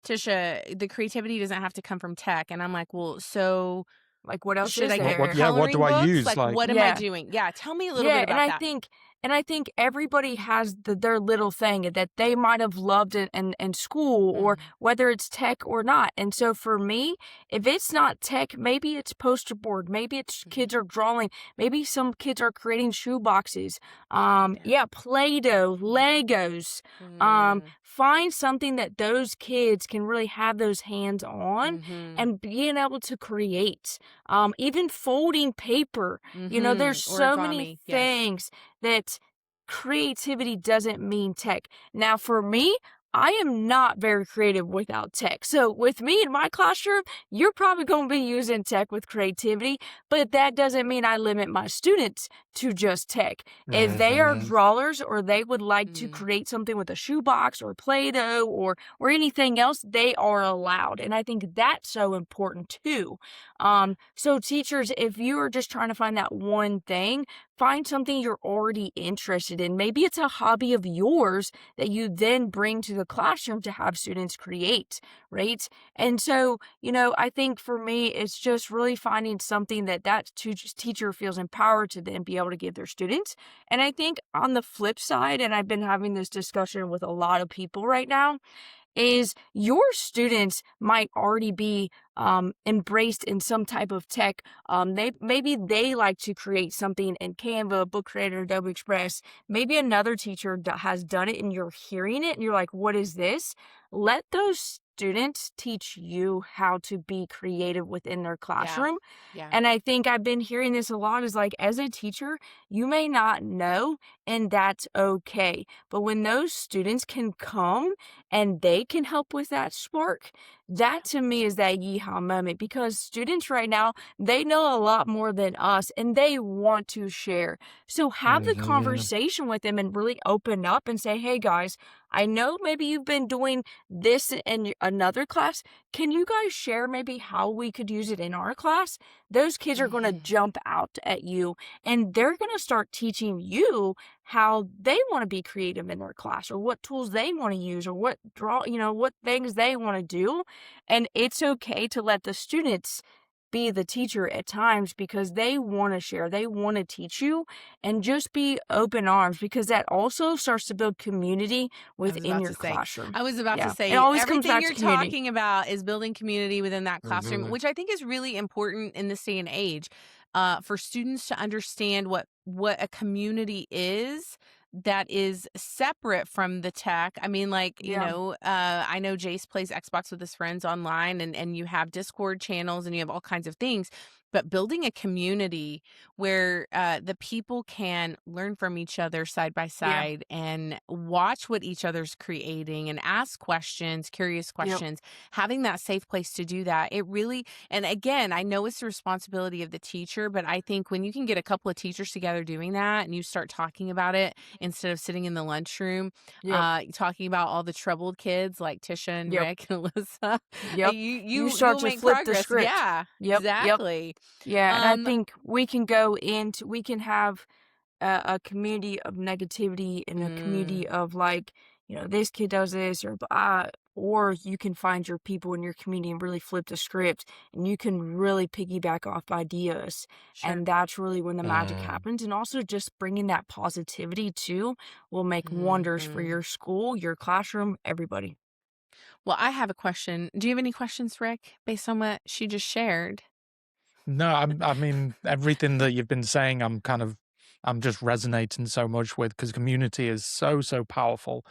Tisha, the creativity doesn't have to come from tech, and I'm like, well, so like, what else should is I there? get what do I coloring use? books? Like, what am I doing? Yeah, tell me a little bit about that. I think everybody has their little thing that they might have loved in school, or whether it's tech or not. And so for me, if it's not tech, maybe it's poster board, maybe it's kids are drawing, maybe some kids are creating shoe boxes, Play-Doh, Legos. Find something that those kids can really have those hands on and being able to create. Even folding paper. There's so many things that creativity doesn't mean tech. Now, for me, I am not very creative without tech. So with me in my classroom, you're probably going to be using tech with creativity, but that doesn't mean I limit my students to just tech. If they are drawers, or they would like to create something with a shoebox or Play-Doh or anything else, they are allowed. And I think that's so important too. So teachers, if you are just trying to find that one thing, find something you're already interested in. Maybe it's a hobby of yours that you then bring to the classroom to have students create, right? And so, I think for me, it's just really finding something that teacher feels empowered to then be able to give their students. And I think on the flip side, and I've been having this discussion with a lot of people right now, is your students might already be embraced in some type of tech. Maybe they like to create something in Canva, Book Creator, Adobe Express. Maybe another teacher has done it and you're hearing it and you're like, what is this? Let those students teach you how to be creative within their classroom. Yeah. And I think I've been hearing this a lot is like, as a teacher, you may not know, and that's okay. But when those students can come and they can help with that spark, that to me is that yeehaw moment, because students right now, they know a lot more than us and they want to share. So have the conversation with them and really open up and say, hey guys, I know maybe you've been doing this in another class. Can you guys share maybe how we could use it in our class? Those kids are going to jump out at you and they're going to start teaching you how they want to be creative in their class, or what tools they want to use, or what what things they want to do. And it's okay to let the students be the teacher at times, because they want to share, they want to teach you, and just be open arms, because that also starts to build community within your classroom. I was about to say, it always comes everything back you're to community. talking about is building community within that classroom, which I think is really important in this day and age, for students to understand what a community is that is separate from the tech. I mean, like, I know Jace plays Xbox with his friends online, and you have Discord channels and you have all kinds of things, but building a community where the people can learn from each other side by side and watch what each other's creating and ask questions, curious questions, having that safe place to do that. It really, and again, I know it's the responsibility of the teacher, but I think when you can get a couple of teachers together doing that and you start talking about it instead of sitting in the lunchroom, talking about all the troubled kids like Tisha and Rick and Alyssa, you start to flip the script. Yeah, exactly. Yeah, and I think we can have a community of negativity and a community of like, this kid does this, or you can find your people in your community and really flip the script, and you can really piggyback off ideas. And that's really when the magic happens. And also just bringing that positivity too will make wonders for your school, your classroom, everybody. Well, I have a question. Do you have any questions, Rick, based on what she just shared? No, I mean, everything that you've been saying, I'm just resonating so much with, because community is so powerful.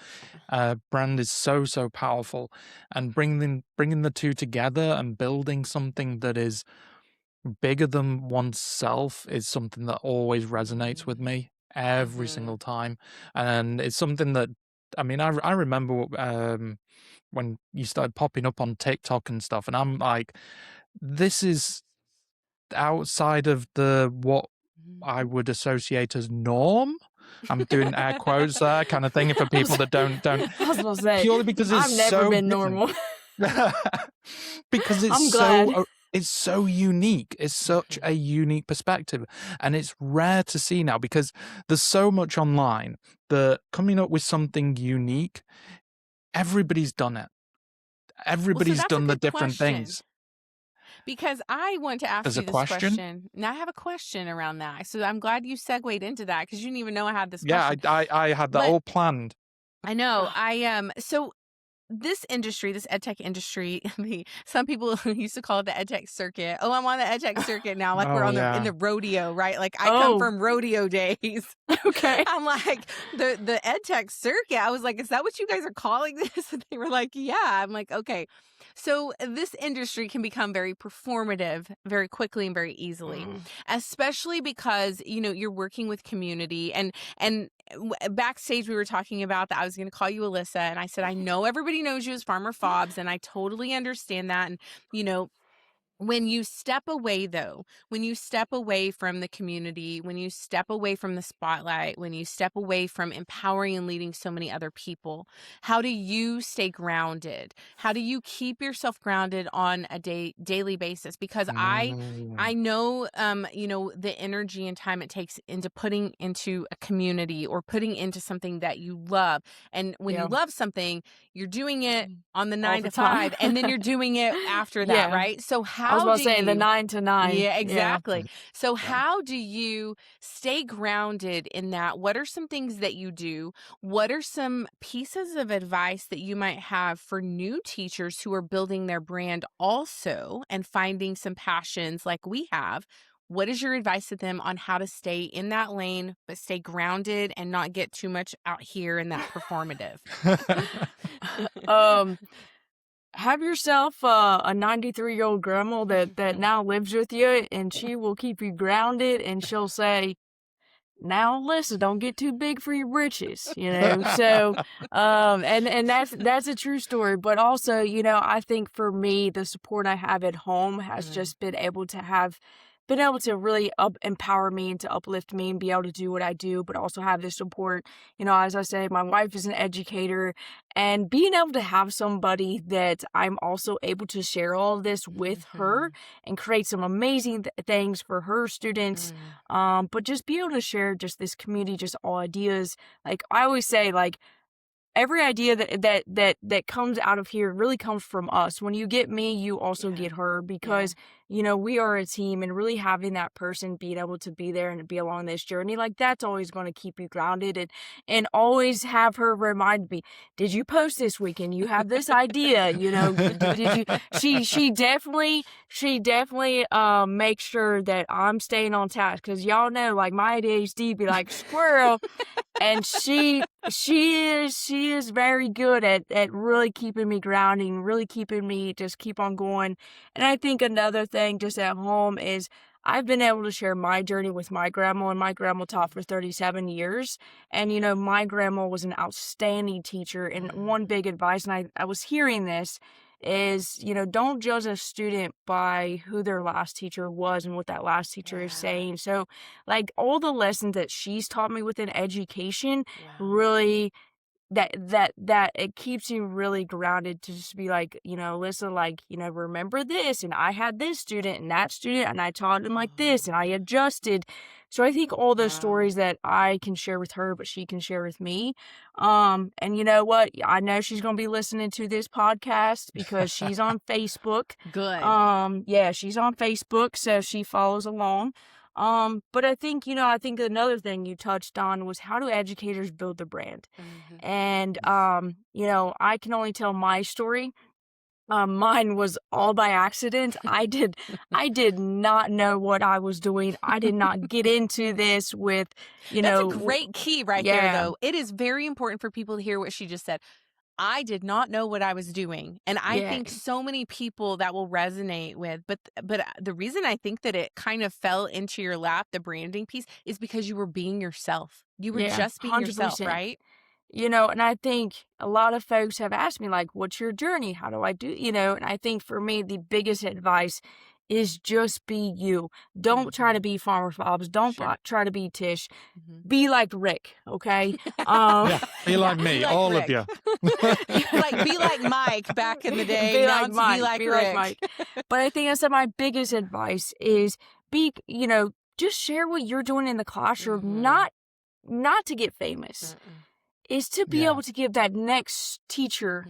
Brand is so powerful, and bringing the two together and building something that is bigger than oneself is something that always resonates with me every single time. And it's something that, I mean, I remember when you started popping up on TikTok and stuff, and I'm like, this is outside of what I would associate as norm. I'm doing air quotes there, kind of thing, for people that don't. I was gonna say, purely because it's I've never been normal. Because it's so unique. It's such a unique perspective, and it's rare to see now, because there's so much online that coming up with something unique, everybody's done it. Everybody's done the different things. Because I want to ask you this question. Now I have a question around that. So I'm glad you segued into that, because you didn't even know I had this question. Yeah, I had that all planned. I know. So this industry, this EdTech industry, some people used to call it the EdTech circuit. Oh, I'm on the EdTech circuit now. Like we're on in the rodeo, right? Like I come from rodeo days. Okay. I'm like, the EdTech circuit. I was like, is that what you guys are calling this? And they were like, yeah. I'm like, okay. So this industry can become very performative very quickly and very easily, especially because, you're working with community. And backstage, we were talking about that I was going to call you Alyssa. And I said, I know everybody knows you as Farmer Faubs, and I totally understand that. And, when you step away, though, when you step away from the community, when you step away from the spotlight, when you step away from empowering and leading so many other people, how do you stay grounded? How do you keep yourself grounded on a daily basis? Because I know, the energy and time it takes into putting into a community or putting into something that you love. And when you love something, you're doing it on the 9 to 5, and then you're doing it after that, right? So I was about to say the 9 to 9. Yeah, exactly. Yeah. So how do you stay grounded in that? What are some things that you do? What are some pieces of advice that you might have for new teachers who are building their brand also and finding some passions like we have? What is your advice to them on how to stay in that lane, but stay grounded and not get too much out here in that performative? have yourself a 93-year-old grandma that now lives with you, and she will keep you grounded, and she'll say, now Alyssa, don't get too big for your britches, so and that's a true story. But also, I think for me, the support I have at home has just been able to really empower me and to uplift me and be able to do what I do, but also have this support. As I say, my wife is an educator, and being able to have somebody that I'm also able to share all of this with her and create some amazing things for her students. But just be able to share just this community, just all ideas. Like I always say, like, every idea that comes out of here really comes from us. When you get me, you also get her, because we are a team, and really having that person being able to be there and be along this journey, like, that's always going to keep you grounded, and always have her remind me, did you post this weekend? You have this idea, did you? She definitely makes sure that I'm staying on task, because y'all know, like, my ADHD be like squirrel. And she is very good at really keeping me grounding, really keeping me just keep on going. And I think another thing just at home is I've been able to share my journey with my grandma, and my grandma taught for 37 years. And, my grandma was an outstanding teacher. And one big advice, and I was hearing this, is, don't judge a student by who their last teacher was and what that last teacher is saying. So, like, all the lessons that she's taught me within education really that it keeps you really grounded to just be like, listen, like, remember this, and I had this student and that student, and I taught them like this, and I adjusted. So I think all those stories that I can share with her, but she can share with me. And you know what? I know she's going to be listening to this podcast because she's on Facebook. Good. Yeah, she's on Facebook, so she follows along. But I think another thing you touched on was, how do educators build the brand? And, I can only tell my story. Mine was all by accident. I did not know what I was doing. I did not get into this with, That's a great key right there, Yeah. though. It is very important for people to hear what she just said. I did not know what I was doing. And I think so many people that will resonate with, but the reason I think that it kind of fell into your lap, the branding piece, is because you were being yourself. You were just being yourself, 100%. right? And I think a lot of folks have asked me, like, what's your journey? How do I do, and I think for me, the biggest advice is just be you. Don't try to be Farmer Faubs. Don't try to be Tish. Be like Rick, okay? Be like me, like all Rick. of you. Be like Mike back in the day. Be now like Mike. Be like be Rick. like Mike. But I think I said my biggest advice is just share what you're doing in the classroom, not to get famous. Is to be able to give that next teacher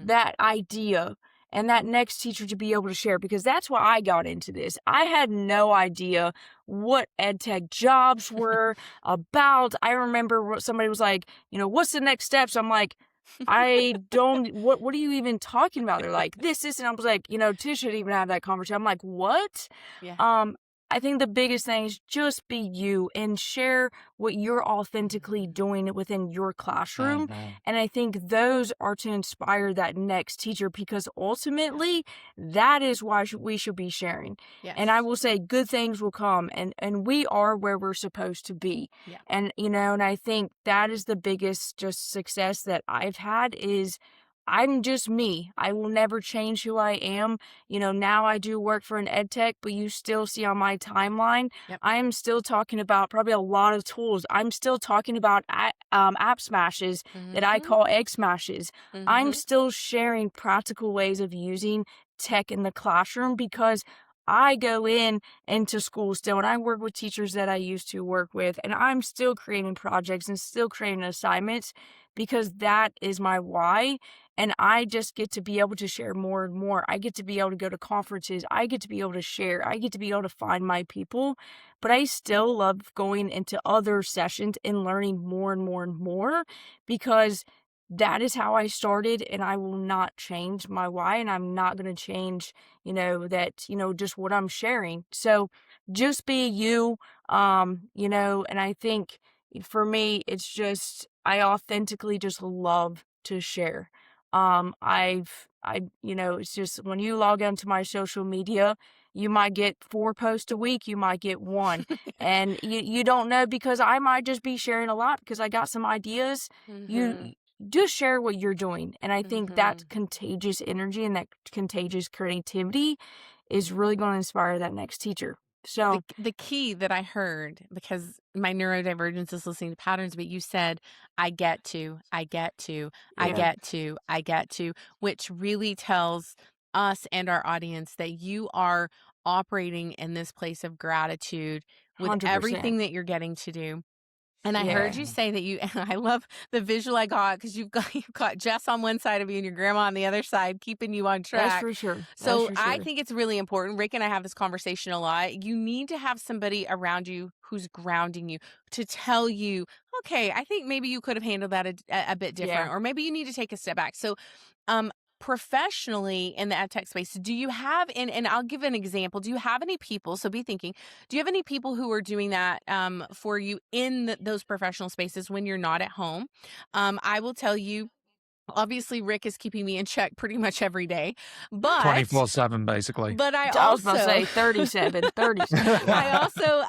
that idea, and that next teacher to be able to share, because that's why I got into this. I had no idea what EdTech jobs were about. I remember somebody was like, what's the next steps? I'm like, I don't, what are you even talking about? They're like, this, and I was like, Tish should even have that conversation. I'm like, what? Yeah. I think the biggest thing is just be you and share what you're authentically doing within your classroom. And I think those are to inspire that next teacher, because ultimately that is why we should be sharing. Yes. And I will say good things will come, and we are where we're supposed to be. Yeah. And, and I think that is the biggest just success that I've had is I'm just me. I will never change who I am. Now I do work for an EdTech, but you still see on my timeline, I am still talking about probably a lot of tools. I'm still talking about app smashes that I call egg smashes. I'm still sharing practical ways of using tech in the classroom, because I go into school still, and I work with teachers that I used to work with, and I'm still creating projects and still creating assignments, because that is my why. And I just get to be able to share more and more. I get to be able to go to conferences. I get to be able to share. I get to be able to find my people. But I still love going into other sessions and learning more and more and more, because that is how I started, and I will not change my why, and I'm not going to change, just what I'm sharing. So just be you, and I think for me, it's just, I authentically just love to share. I've it's just when you log onto my social media, you might get 4 posts a week, you might get 1. And you don't know, because I might just be sharing a lot because I got some ideas. You just share what you're doing. And I think that contagious energy and that contagious creativity is really going to inspire that next teacher. So the key that I heard, because my neurodivergence is listening to patterns, but you said, I get to, I get to, I Yeah. get to, I get to, which really tells us and our audience that you are operating in this place of gratitude with 100%. everything that you're getting to do. And I heard you say that and I love the visual I got, because you've got Jess on one side of you and your grandma on the other side, keeping you on track. That's for sure. So I think it's really important. Rick and I have this conversation a lot. You need to have somebody around you who's grounding you, to tell you, okay, I think maybe you could have handled that a bit different, or maybe you need to take a step back. So, professionally in the EdTech space, do you have, and I'll give an example, do you have any people, so be thinking, do you have any people who are doing that for you in those professional spaces when you're not at home? I will tell you, obviously, Rick is keeping me in check pretty much every day, but 24/7, basically. But I was about to say 37. I also,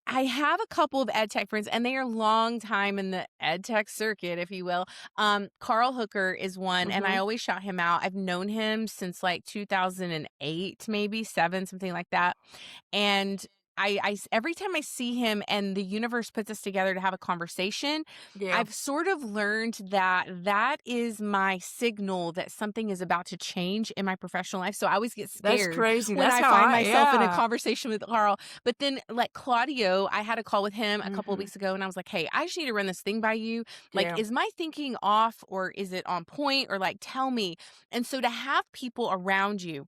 I have a couple of EdTech friends, and they are long time in the EdTech circuit, if you will. Carl Hooker is one, and I always shout him out. I've known him since like 2008, maybe 7, something like that. And I every time I see him and the universe puts us together to have a conversation, I've sort of learned that is my signal that something is about to change in my professional life. So I always get scared. That's crazy. When That's I how find myself in a yeah. conversation with Carl. But then, like Claudio, I had a call with him a couple of weeks ago, and I was like, hey, I just need to run this thing by you. Like, is my thinking off, or is it on point, or like, tell me. And so to have people around you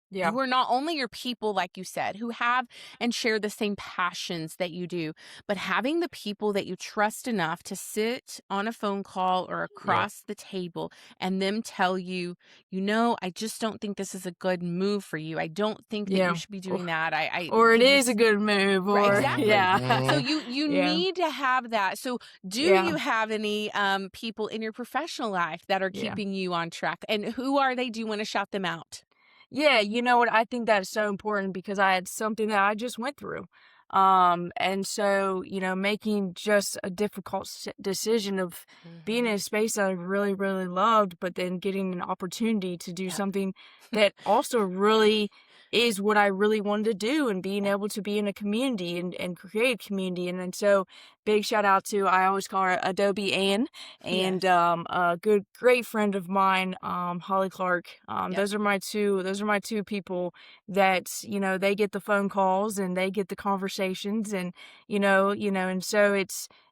who are not only your people, like you said, who have and share the same passions that you do, but having the people that you trust enough to sit on a phone call or across the table and them tell you, I just don't think this is a good move for you. I don't think that you should be doing that. Or it is a good move. Or exactly. Yeah. So you need to have that. So do you have any people in your professional life that are keeping you on track? And who are they? Do you want to shout them out? Yeah, you know what? I think that's so important, because I had something that I just went through. And so, making just a difficult decision of being in a space that I really, really loved, but then getting an opportunity to do something that also really is what I really wanted to do, and being able to be in a community and create a community. And then so big shout out to, I always call her Adobe Ann, and a great friend of mine, Holly Clark. Those are my two people that, they get the phone calls and they get the conversations, and and so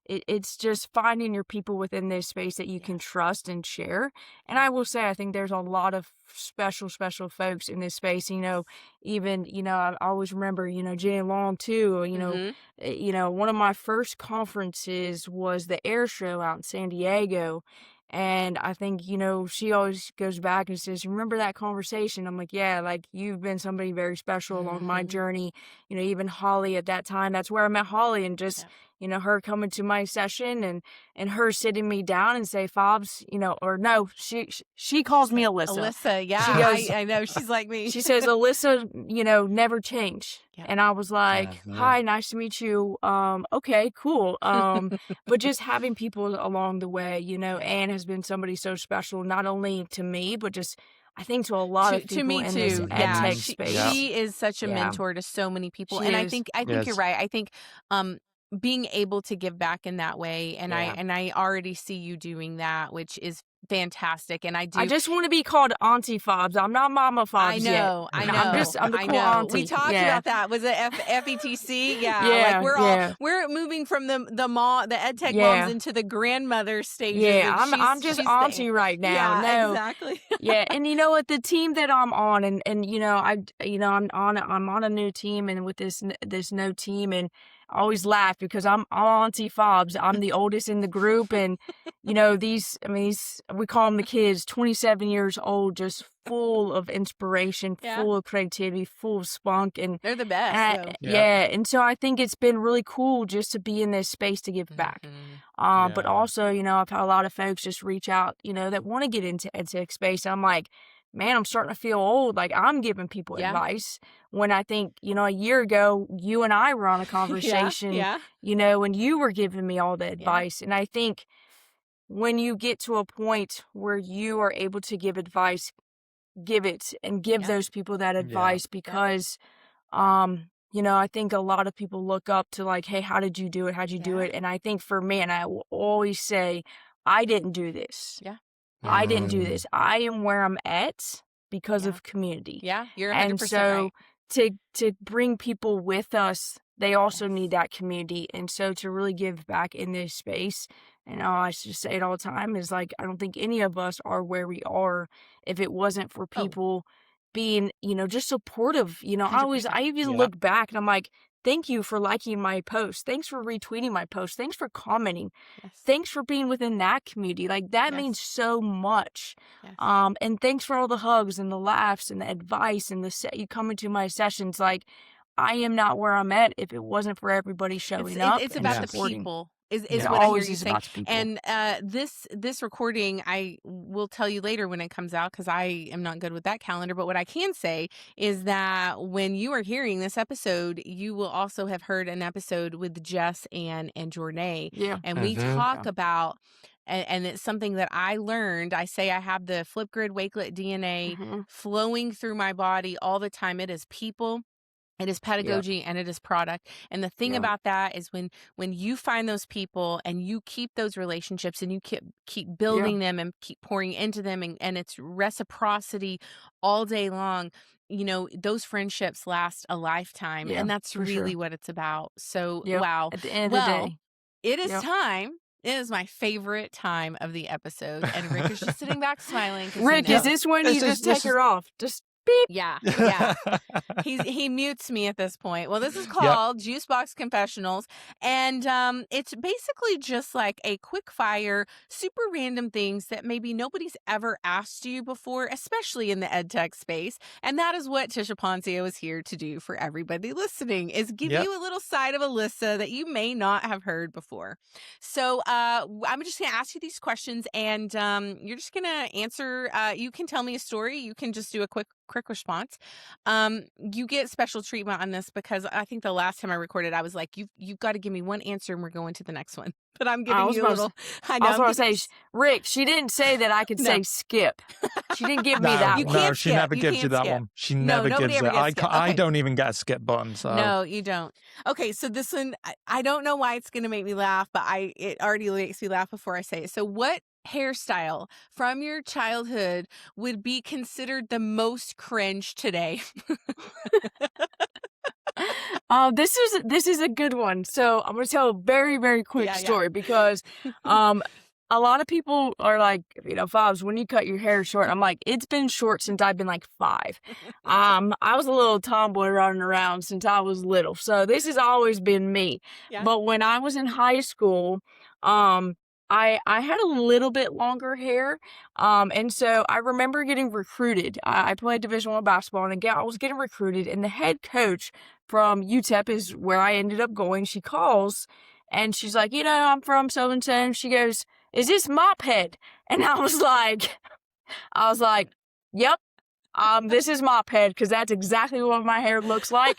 it's just finding your people within this space that you can trust and share. And I will say, I think there's a lot of special folks in this space. Even, I always remember, Jenny Long too. One of my first conferences was the air show out in San Diego. And I think, she always goes back and says, remember that conversation? I'm like, yeah, like, you've been somebody very special along my journey. Even Holly at that time, that's where I met Holly, and just, her coming to my session and her sitting me down and say, Faubs, or no, she calls me Alyssa. Alyssa, yeah. She goes, I know, she's like me. She says, Alyssa, never change. Yeah. And I was like, hi, nice to meet you. Okay, cool. But just having people along the way, Anne has been somebody so special, not only to me, but just, I think, to a lot of people to me in too. this EdTech space. She is such a mentor to so many people. She and is. I think you're right. I think being able to give back in that way, and I already see you doing that, which is fantastic. And I just want to be called Auntie Faubs. I'm not Mama Faubs. I know. I'm the cool auntie. We talked about that. Was it FETC? Yeah. Yeah. Like we're moving from the EdTech moms into the grandmother stages. Yeah. I'm just Auntie right now. Yeah, no. exactly. Yeah. And you know what? The team that I'm on, and I'm on a new team, and with this no team, and I always laugh because I'm Auntie Faubs. I'm the oldest in the group, and these we call them the kids, 27 years old, just full of inspiration, Yeah. full of creativity, full of spunk. And They're the best. So. yeah. And so I think it's been really cool just to be in this space to give back. Mm-hmm. But also, I've had a lot of folks just reach out, that want to get into EdTech space. And I'm like, man, I'm starting to feel old. Like, I'm giving people advice when I think, a year ago, you and I were on a conversation, and you were giving me all the advice. And I think when you get to a point where you are able to give advice, give it and give those people that advice because, I think a lot of people look up to like, hey, how did you do it? How'd you do it? And I think for me, and I will always say, I didn't do this. Yeah. I didn't do this. I am where I'm at because of community. Yeah, you're 100% and so right. to bring people with us, they also need that community. And so to really give back in this space, and I just say it all the time, is like, I don't think any of us are where we are if it wasn't for people being, just supportive. I even look back and I'm like, thank you for liking my post. Thanks for retweeting my post. Thanks for commenting. Yes. Thanks for being within that community. Like, that means so much. Yes. And thanks for all the hugs and the laughs and the advice and you coming to my sessions. Like, I am not where I'm at if it wasn't for everybody showing up. It's about the supporting. people. Is It what I hear always you is saying. about the people. And this recording, I will tell you later when it comes out because I am not good with that calendar. But what I can say is that when you are hearing this episode, you will also have heard an episode with Jess and Jornay. Yeah. And we talk about, and it's something that I learned. I say I have the Flipgrid Wakelet DNA flowing through my body all the time. It is people. It is pedagogy and it is product. And the thing about that is when you find those people and you keep those relationships and you keep building them and keep pouring into them and it's reciprocity all day long, those friendships last a lifetime. And that's really what it's about. So, wow. At the end of the day. It is time. It is my favorite time of the episode. And Rick is just sitting back smiling. Rick, is this when you just take her off? Just beep. Yeah. He mutes me at this point. Well, this is called Juicebox Confessionals, and it's basically just like a quick fire, super random things that maybe nobody's ever asked you before, especially in the EdTech space. And that is what Tisha Poncio is here to do for everybody listening: is give you a little side of Alyssa that you may not have heard before. So I'm just going to ask you these questions, and you're just going to answer. You can tell me a story. You can just do a quick response. You get special treatment on this because I think the last time I recorded, I was like, you've got to give me one answer and we're going to the next one. But I'm giving you a little. I was going to say, Rick, she didn't say that I could say skip. She didn't give me that one. No, she never gives you that one. She never gives it. I don't even get a skip button. So no, you don't. Okay, so this one, I don't know why it's going to make me laugh, but it already makes me laugh before I say it. So what hairstyle from your childhood would be considered the most cringe today? This is a good one. So I'm going to tell a very, very quick story because a lot of people are like, Faubs, when you cut your hair short, I'm like, it's been short since I've been like 5. I was a little tomboy running around since I was little. So this has always been me. Yeah. But when I was in high school, I had a little bit longer hair, and so I remember getting recruited. I played Division I basketball, and I was getting recruited, and the head coach from UTEP is where I ended up going. She calls, and she's like, I'm from so-and-so, and she goes, is this mop head? And I was like, yep. This is mop head because that's exactly what my hair looks like.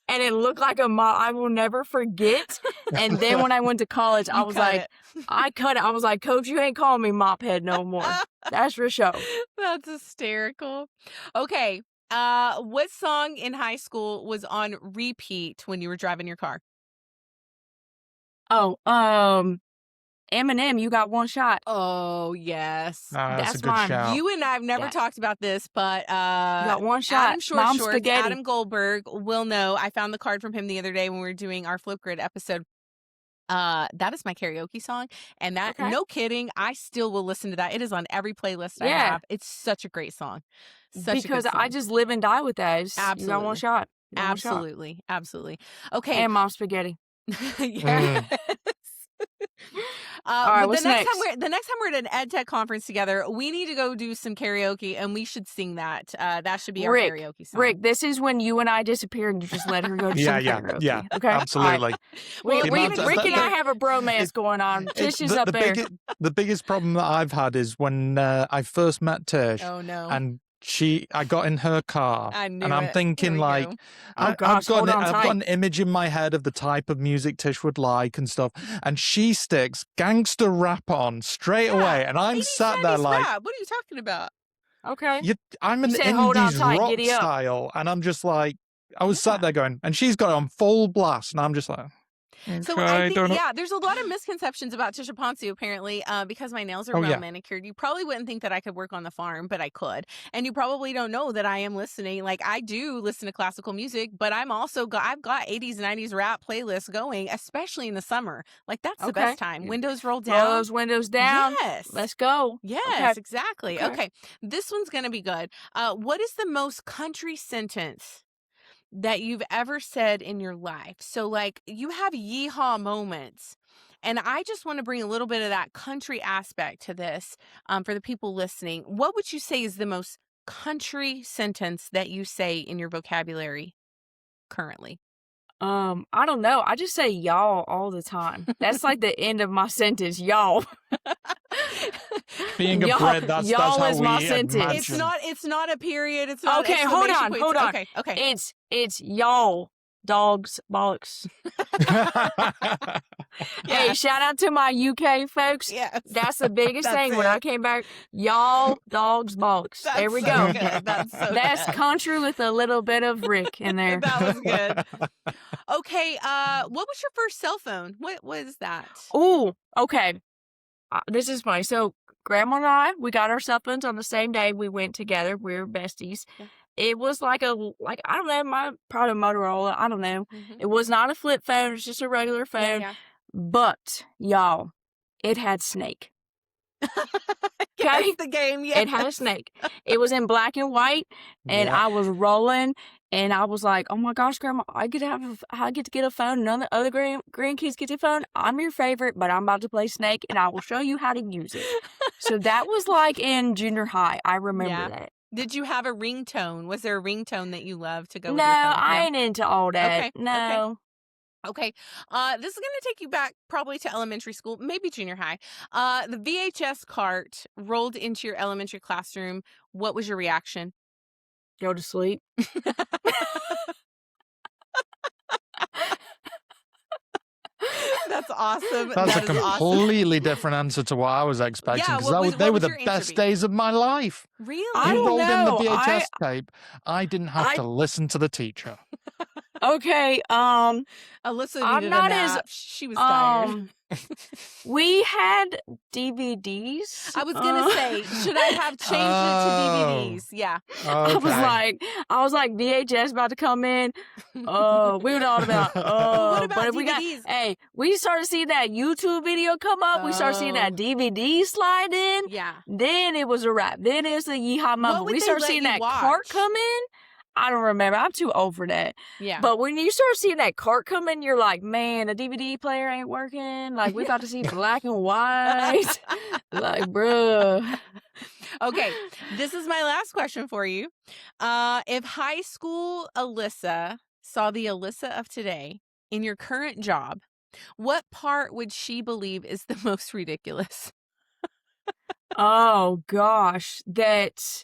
And it looked like a mop. I will never forget. And then when I went to college, I cut it. I was like, Coach, you ain't calling me mop head no more. That's for sure. That's hysterical. Okay. What song in high school was on repeat when you were driving your car? Eminem, You Got One Shot. Oh, yes. That's a good shout. You and I have never talked about this, but You Got One Shot. Adam Shorts, Adam Goldberg will know. I found the card from him the other day when we were doing our Flipgrid episode. That is my karaoke song, and that no kidding, I still will listen to that. It is on every playlist I have. It's such a great song. Because I just live and die with that. Absolutely. You Got One Shot. Absolutely. Absolutely. Okay. And Mom Spaghetti. Yes. All right, but what's the next next? time we're at an EdTech conference together, we need to go do some karaoke, and we should sing that. That should be our karaoke song. Rick, this is when you and I disappear and you just let her go to some karaoke. Yeah, okay, absolutely. Well, Rick and I have a bromance going on. Tisha's up there. The biggest problem that I've had is when I first met Tish. Oh no! And I got in her car, and I'm thinking like, I've got an image in my head of the type of music Tish would like and stuff, and she sticks gangster rap on straight away, and I'm sat there like, rap. What are you talking about? Okay, I'm an indies rock style, and I'm just like, I was sat there going, and she's got it on full blast, and I'm just like. So I think, there's a lot of misconceptions about Tisha Poncio, apparently, because my nails are well manicured. You probably wouldn't think that I could work on the farm, but I could. And you probably don't know that I am listening. Like, I do listen to classical music, but I've got 80s, 90s rap playlists going, especially in the summer. Like, that's the best time. Windows roll down. Roll those windows down. Yes. Let's go. Yes, exactly. Okay. This one's going to be good. What is the most country sentence that you've ever said in your life? So like you have yeehaw moments, and I just want to bring a little bit of that country aspect to this for the people listening. What would you say is the most country sentence that you say in your vocabulary currently? I don't know. I just say y'all all the time. That's like the end of my sentence, y'all. Being a Brit, that's how is my sentence. It's not a period. It's not. Okay, hold on. Okay. It's y'all, dogs, bollocks. Hey, shout out to my UK folks. Yes. That's the biggest thing when I came back. Y'all, dogs, bollocks. There we go. Good. That's country with a little bit of Rick in there. That was good. Okay. What was your first cell phone? What was that? Oh, okay. This is funny. So Grandma and I, we got our cell phones on the same day. We went together. We were besties. Yeah. It was like I don't know, probably a Motorola. I don't know. Mm-hmm. It was not a flip phone. It was just a regular phone. Yeah. But y'all, it had Snake. Okay, the game. Yeah, it had a snake. It was in black and white, and I was rolling, and I was like, "Oh my gosh, Grandma, I get to get a phone. None of the other grandkids get a phone. I'm your favorite, but I'm about to play Snake, and I will show you how to use it." So that was like in junior high. I remember that. Did you have a ringtone? Was there a ringtone that you loved to go with your phone? I ain't into all that. Okay. No. Okay. This is going to take you back probably to elementary school, maybe junior high. The VHS cart rolled into your elementary classroom. What was your reaction? Go to sleep. That's awesome. That's a completely different answer to what I was expecting, because they were the best days of my life. Really? You rolled in the VHS tape. I didn't have to listen to the teacher. Okay, Alyssa needed a nap. She was tired. We had DVDs. I was gonna say, should I have changed it to DVDs? Yeah. Okay. I was like, VHS about to come in. Oh, we were all about. Oh, what about DVDs? We started seeing that YouTube video come up. We started seeing that DVD slide in. Yeah. Then it was a wrap. Then it was a yeehaw moment. We started seeing that cart come in. I don't remember. I'm too old for that. Yeah. But when you start seeing that cart come in, you're like, man, the DVD player ain't working. Like, we about to see black and white. Like, bruh. Okay. This is my last question for you. If high school Alyssa saw the Alyssa of today in your current job, what part would she believe is the most ridiculous? Oh, gosh. That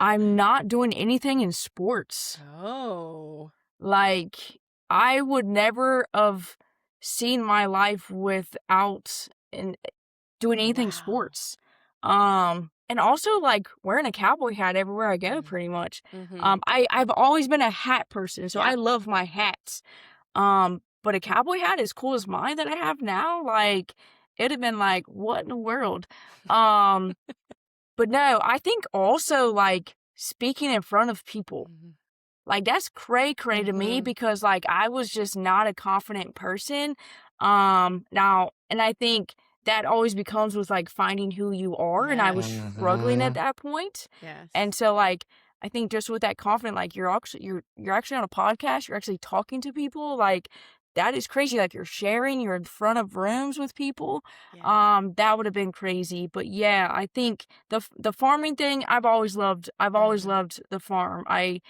I'm not doing anything in sports. Oh. Like, I would never have seen my life without doing anything sports. And also, like, wearing a cowboy hat everywhere I go, pretty much. Mm-hmm. I've always been a hat person, so I love my hats. But a cowboy hat as cool as mine that I have now, like, it'd have been like, what in the world? But no, I think also, like, speaking in front of people, like, that's cray to me, because, like, I was just not a confident person. Now, and I think that always becomes with, like, finding who you are, and I was struggling at that point. Yes. And so, like, I think just with that confidence, like, you're actually on a podcast, you're actually talking to people, like, that is crazy. Like, you're sharing, you're in front of rooms with people. Yeah. That would have been crazy. But yeah, I think the farming thing, I've always loved the farm. I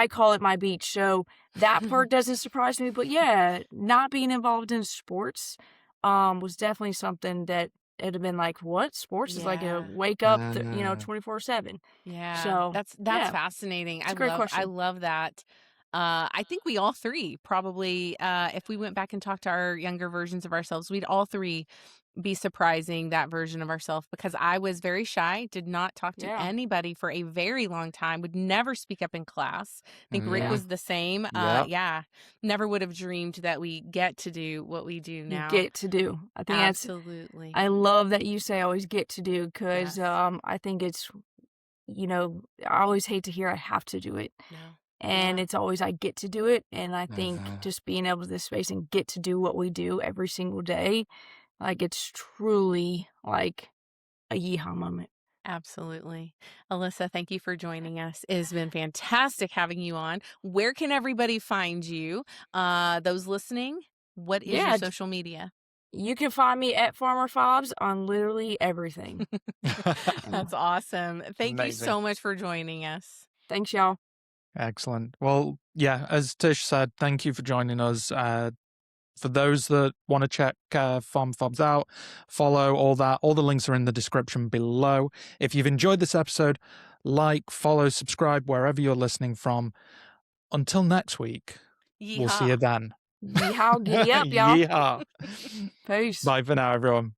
call it my beach. So that part doesn't surprise me. But yeah, not being involved in sports was definitely something that it'd have been like, what? Sports is like a Yeah. wake up, 24/7. Yeah. So That's yeah, fascinating. it's a great I question. love that. I think we all three probably, if we went back and talked to our younger versions of ourselves, we'd all three be surprising that version of ourselves, because I was very shy, did not talk to Yeah. anybody for a very long time, would never speak up in class. I think Rick Yeah. was the same. Yep. Yeah, never would have dreamed that we get to do what we do You now. get to do. I think Absolutely. I love that you say always get to do, because Yes. I think it's, I always hate to hear I have to do it. No. And Yeah. it's always I get to do it. And I think Mhm. just being able to this space and get to do what we do every single day, like, it's truly like a yeehaw moment. Absolutely. Alyssa, thank you for joining us. It has been fantastic having you on. Where can everybody find you? Those listening, what is your Yeah, social media? you can find me at Farmer Faubs on literally everything. That's awesome. Thank you Amazing. so much for joining us. Thanks, y'all. Excellent. Well, yeah, as Tish said, thank you for joining us. For those that want to check Farm Fobs out, follow all that. All the links are in the description below. If you've enjoyed this episode, like, follow, subscribe wherever you're listening from. Until next week, we'll see you Yeehaw. then. Yeehaw, giddy up, y'all. Yeehaw. Peace. Bye for now, everyone.